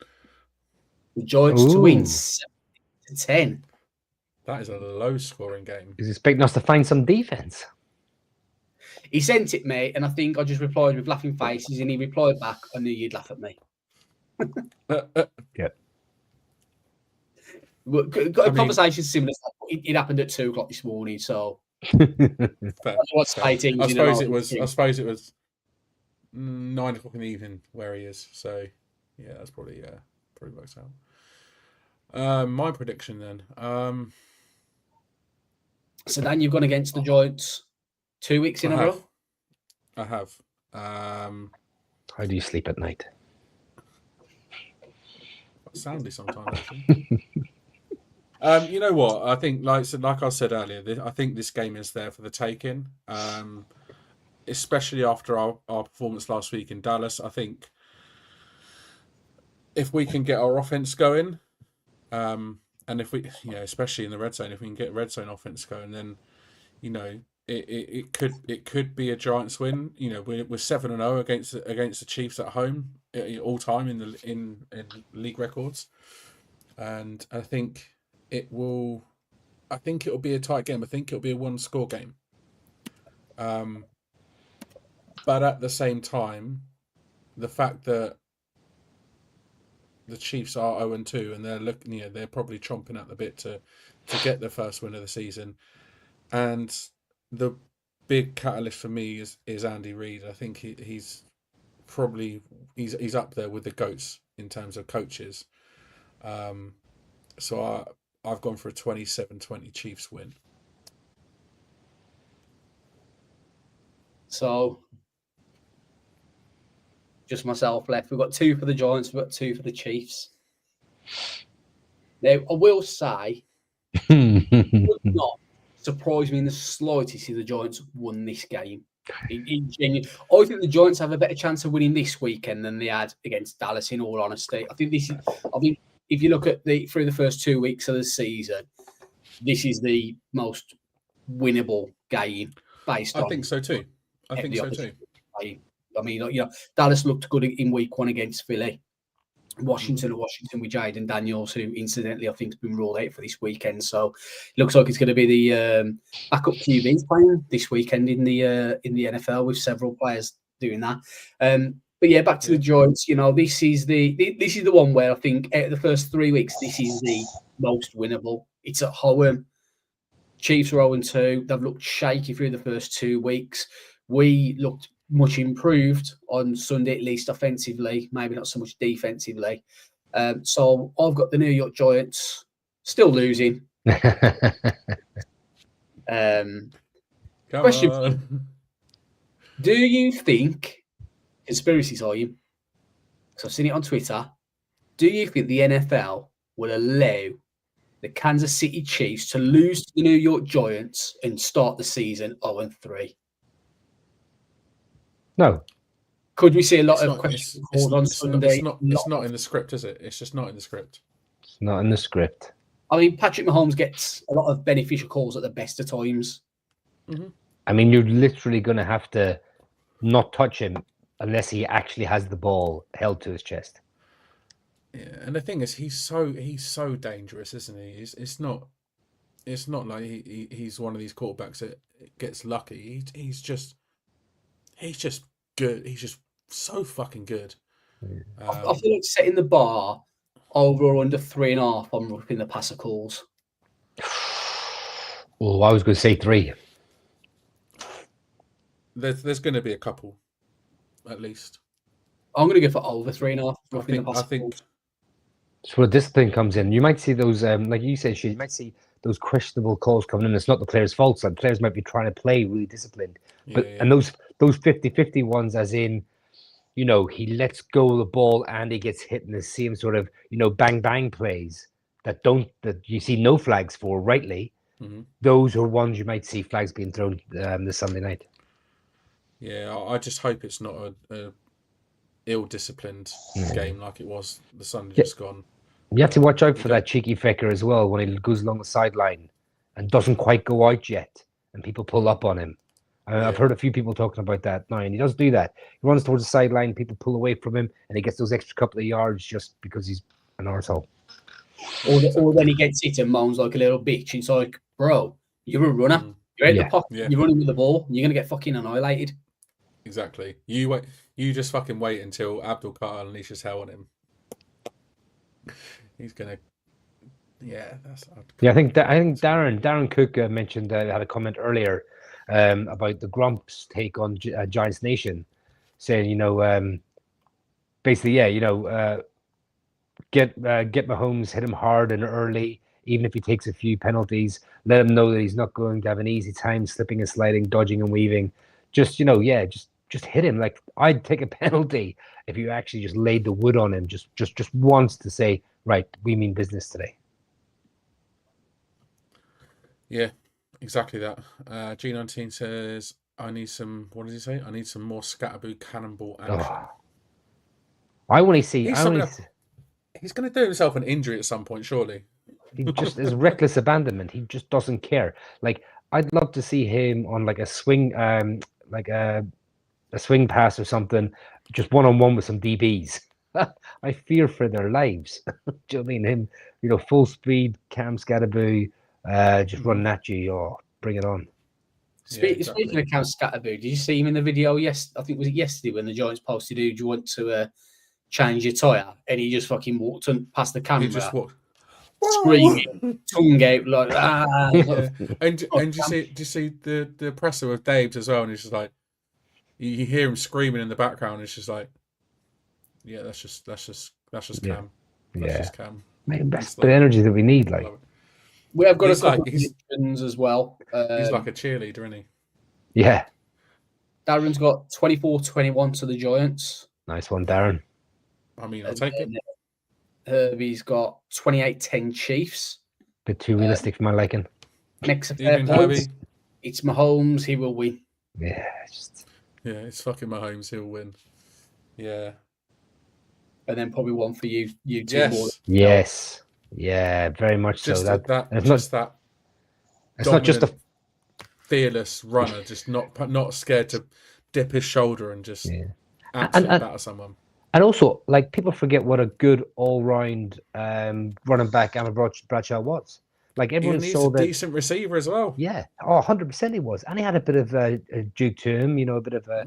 the Giants to win 7-10. That is a low-scoring game. He's expecting us to find some defense. He sent it me, and I think I just replied with laughing faces, and he replied back, I knew you'd laugh at me. Yeah. Got a conversation similar. It happened at 2:00 this morning, so... Fair. I suppose it was 9 o'clock in the evening where he is. So yeah, that's probably works out. My prediction then. So then you've gone against the Giants 2 weeks in a row. I have. How do you sleep at night? Soundly sometimes, actually. You know what? I think, like I said earlier, I think this game is there for the taking. Especially after our performance last week in Dallas. I think if we can get our offense going, and if we, especially in the red zone, if we can get red zone offense going, then it could be a Giants win. We're 7-0 against the Chiefs at home all time in league records, and I think it will be a tight game. I think it'll be a 1-score game. But at the same time, the fact that the Chiefs are 0-2 and they're looking, they're probably chomping at the bit to get their first win of the season, and the big catalyst for me is Andy Reid. I think he's up there with the GOATs in terms of coaches. So I've gone for a 27-20 Chiefs win. So just myself left. We've got 2 for the Giants. We've got 2 for the Chiefs. Now, I will say, it would not surprise me in the slightest if the Giants won this game. I think the Giants have a better chance of winning this weekend than they had against Dallas, in all honesty. I think if you look at through the first 2 weeks of the season, this is the most winnable game based on. I think so too. I mean, Dallas looked good in week 1 against Philly. Washington with Jaden Daniels, who incidentally I think has been ruled out for this weekend. So it looks like it's going to be the backup QBs playing this weekend in the NFL, with several players doing that. But yeah, back to the Giants. This is the one where I think out of the first 3 weeks, this is the most winnable. It's at home. Chiefs are 0-2. They've looked shaky through the first 2 weeks. We looked much improved on Sunday, at least offensively, maybe not so much defensively. So I've got the New York Giants still losing. Question: do you think, conspiracy time, because I've seen it on Twitter, do you think the NFL will allow the Kansas City Chiefs to lose to the New York Giants and start the season 0-3? No. Could we see a lot of questions called on Sunday? It's not in the script, is it? It's just not in the script. It's not in the script. I mean, Patrick Mahomes gets a lot of beneficial calls at the best of times. Mm-hmm. I mean, you're literally going to have to not touch him unless he actually has the ball held to his chest. Yeah, and the thing is, he's so dangerous, isn't he? It's not like he's one of these quarterbacks that gets lucky. He's just good. He's just so fucking good. I feel like setting the bar over or under 3.5 on roughing the passer calls. Oh, I was going to say 3. There's going to be a couple, at least. I'm going to go for over 3.5 roughing the passer calls. It's where discipline comes in. You might see those, like you said, you might see those questionable calls coming in. It's not the player's fault. So the players might be trying to play really disciplined. And those 50-50 ones, as in, he lets go of the ball and he gets hit in the same sort of, bang bang plays that you see no flags for, rightly. Mm-hmm. Those are ones you might see flags being thrown this Sunday night. Yeah, I just hope it's not a ill-disciplined game like it was the Sunday just gone. You have to watch out for that cheeky fecker as well when he goes along the sideline and doesn't quite go out yet, and people pull up on him. I've heard a few people talking about that now, and he does do that. He runs towards the sideline, people pull away from him, and he gets those extra couple of yards just because he's an arsehole. Or when he gets hit and moans like a little bitch, it's like, bro, you're a runner. You're in the pocket, you're running with the ball, and you're going to get fucking annihilated. Exactly. You just fucking wait until Abdul Qatar unleashes hell on him. He's gonna. Yeah, that's. I think Darren Cook mentioned had a comment earlier about the Grumps take on Giants Nation, saying basically get Mahomes, hit him hard and early. even if he takes a few penalties, let him know that he's not going to have an easy time slipping and sliding, dodging and weaving. Just, just hit him. Like, I'd take a penalty if you actually just laid the wood on him, just once to say, right, we mean business today. Yeah, exactly that. G19 says, I need some, what does he say? I need some more Scatterboo cannonball action. I want to see. He's going to do himself an injury at some point, surely. He just is reckless abandonment. He just doesn't care. Like, I'd love to see him on like a swing, like a swing pass or something, just one-on-one with some DBs. I fear for their lives. Do you know what I mean? Him, full speed, Cam Scatterboo, just running at you. Oh, bring it on. Speaking of Cam Scatterboo, did you see him in the video? Yes, I think was it yesterday when the Giants posted, "Do you want to change your tyre?" And he just fucking walked past the camera. He just walked, screaming, tongue out like yeah. And do you see the presser with Dave's as well? And he's just like, you hear him screaming in the background. It's just like, yeah, that's just Cam. That's just Cam. Man, that's the energy that we need. Like, we have got a couple of predictions as well. He's like a cheerleader, isn't he? Yeah. Darren's got 24-21 to the Giants. Nice one, Darren. I mean, I'll take it. Herbie's got 28-10 Chiefs. Bit too realistic for my liking. Next points, it's Mahomes. He will win. Yeah, it's fucking Mahomes. He'll win. Yeah. And then probably one for you two. Yes. More. Yes. Yeah, very much just so. It's not just a fearless runner, just not scared to dip his shoulder and just absolutely batter someone. And also, like, people forget what a good all-round running back Amber Bradshaw was. Like, everyone saw that. He's a decent receiver as well. Yeah, 100% he was, and he had a bit of a juke to him, a bit of a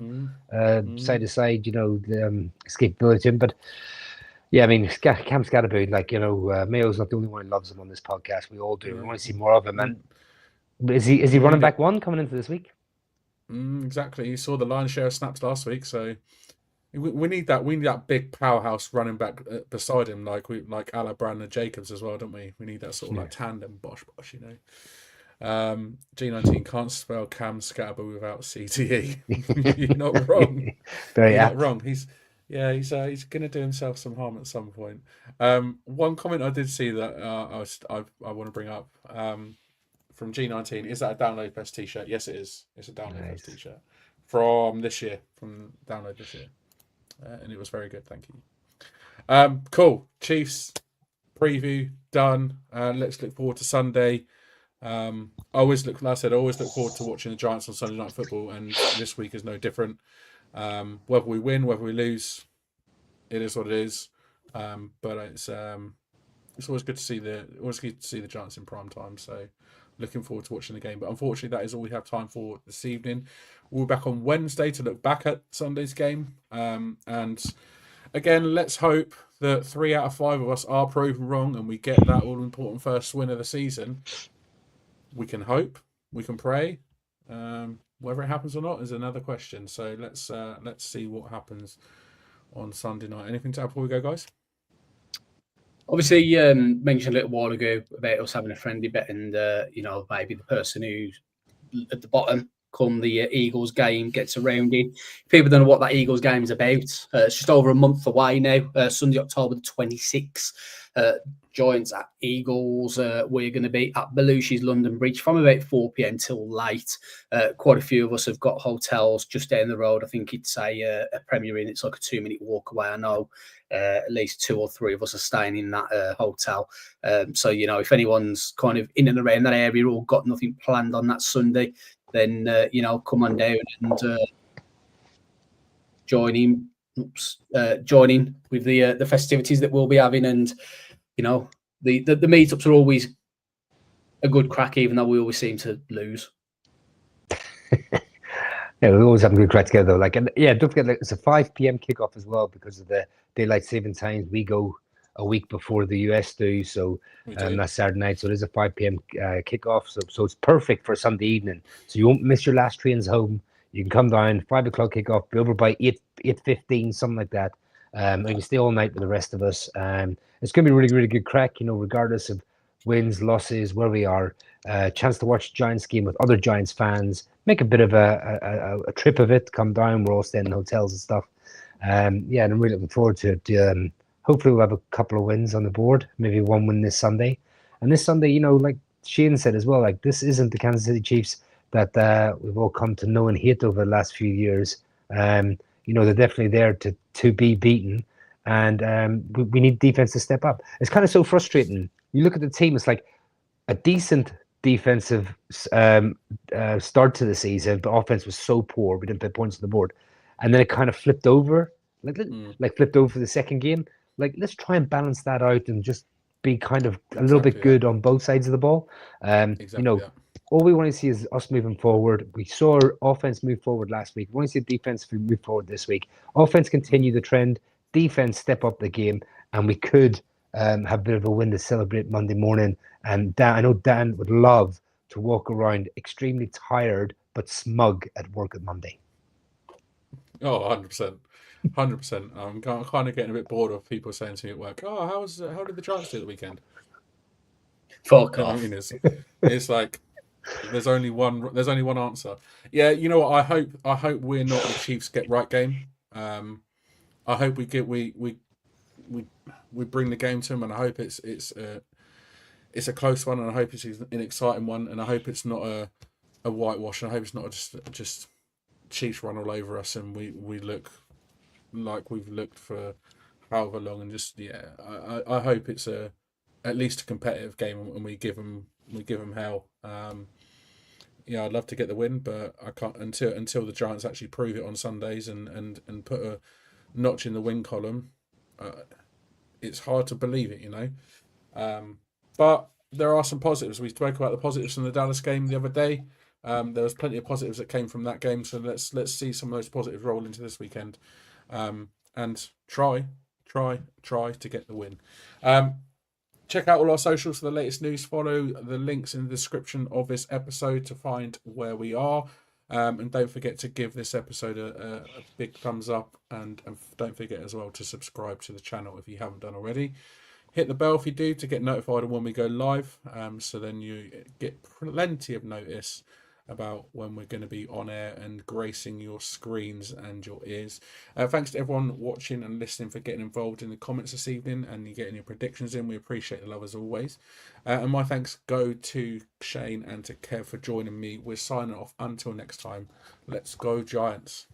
side to side, escapability to him. But yeah, I mean, Cam Scatterboo, like, Mayo's not the only one who loves him on this podcast. We all do. We want to see more of him. And is he running back one coming into this week? Exactly. You saw the lion's share of snaps last week, so. We need that. We need that big powerhouse running back beside him, like a la Brandon Jacobs as well, don't we? We need that sort of like tandem, bosh. G19 can't spell Cam Scatterboo without CTE. You're not wrong. Not wrong. He's going to do himself some harm at some point. One comment I did see that I want to bring up from G19 is that a Download Best t-shirt. Yes, it is. It's a Download Best t-shirt from this year, from Download this year. And it was very good, thank you. Cool. Chiefs preview done. Let's look forward to Sunday. I always look forward to watching the Giants on Sunday Night Football, and this week is no different. Whether we win, whether we lose, it is what it is. But it's always good to see the Giants in prime time. So looking forward to watching the game. But unfortunately, that is all we have time for this evening. We'll be back on Wednesday to look back at Sunday's game. And again, let's hope that 3 out of 5 of us are proven wrong and we get that all-important first win of the season. We can hope. We can pray. Whether it happens or not is another question. So let's see what happens on Sunday night. Anything to add before we go, guys? Obviously, mentioned a little while ago about us having a friendly bet, and maybe the person who's at the bottom come the Eagles game gets around it. People don't know what that Eagles game is about. It's just over a month away now. Sunday, October the 26th. Giants at Eagles. We're going to be at Belushi's London Bridge from about 4 p.m. till late. Quite a few of us have got hotels just down the road. I think it's a Premier Inn. It's like a 2-minute walk away. I know at least 2 or 3 of us are staying in that hotel. So, if anyone's kind of in and around that area or got nothing planned on that Sunday, then, come on down and join in with the festivities that we'll be having. And, the meetups are always a good crack, even though we always seem to lose. Yeah, we always have a good crack together, though. Don't forget, it's a 5 p.m. kickoff as well because of the daylight saving times. We go a week before the US do, so that's Saturday night. So it is a 5 p.m. kickoff. So it's perfect for Sunday evening. So you won't miss your last trains home. You can come down, 5 o'clock kickoff, be over by 8:15, something like that. And you can stay all night with the rest of us. It's going to be really, really good crack, regardless of wins, losses, where we are. Chance to watch Giants game with other Giants fans. Make a bit of a trip of it. Come down. We're all staying in hotels and stuff. Yeah, and I'm really looking forward to it. Hopefully, we'll have a couple of wins on the board. Maybe one win this Sunday. And this Sunday, like Shane said as well, like this isn't the Kansas City Chiefs that we've all come to know and hate over the last few years. They're definitely there to be beaten, and we need defense to step up. It's kind of so frustrating. You look at the team; it's like a decent defensive start to the season, but offense was so poor we didn't put points on the board, and then it kind of flipped over, like flipped over for the second game. Like let's try and balance that out and just be kind of a little bit good on both sides of the ball. All we want to see is us moving forward. We saw our offense move forward last week. We want to see defense move forward this week. Offense continue the trend. Defense step up the game, and we could have a bit of a win to celebrate Monday morning. And Dan, I know Dan would love to walk around extremely tired but smug at work at Monday. Oh, 100%. 100%. I'm kind of getting a bit bored of people saying to me at work, "Oh, how did the Giants do at the weekend?" Fuck You know off. what I mean? It's like there's only one answer. Yeah, you know what? I hope we're not the Chiefs get right game. I hope we bring the game to them, and I hope it's a close one, and I hope it's an exciting one, and I hope it's not a whitewash, and I hope it's not just Chiefs run all over us, and we look like we've looked for however long, and just I hope it's at least a competitive game, and we give them hell. I'd love to get the win, but I can't until the Giants actually prove it on Sundays and put a notch in the win column. It's hard to believe it, but there are some positives. We spoke about the positives from the Dallas game the other day. There was plenty of positives that came from that game, so let's see some of those positives roll into this weekend, and try to get the win. Check out all our socials for the latest news. Follow the links in the description of this episode to find where we are. And don't forget to give this episode a big thumbs up, and don't forget as well to subscribe to the channel if you haven't done already. Hit the bell if you do to get notified of when we go live, so then you get plenty of notice about when we're going to be on air and gracing your screens and your ears. Thanks to everyone watching and listening for getting involved in the comments this evening and you getting your predictions in. We appreciate the love as always. And my thanks go to Shane and to Kev for joining me. We're signing off until next time. Let's go Giants.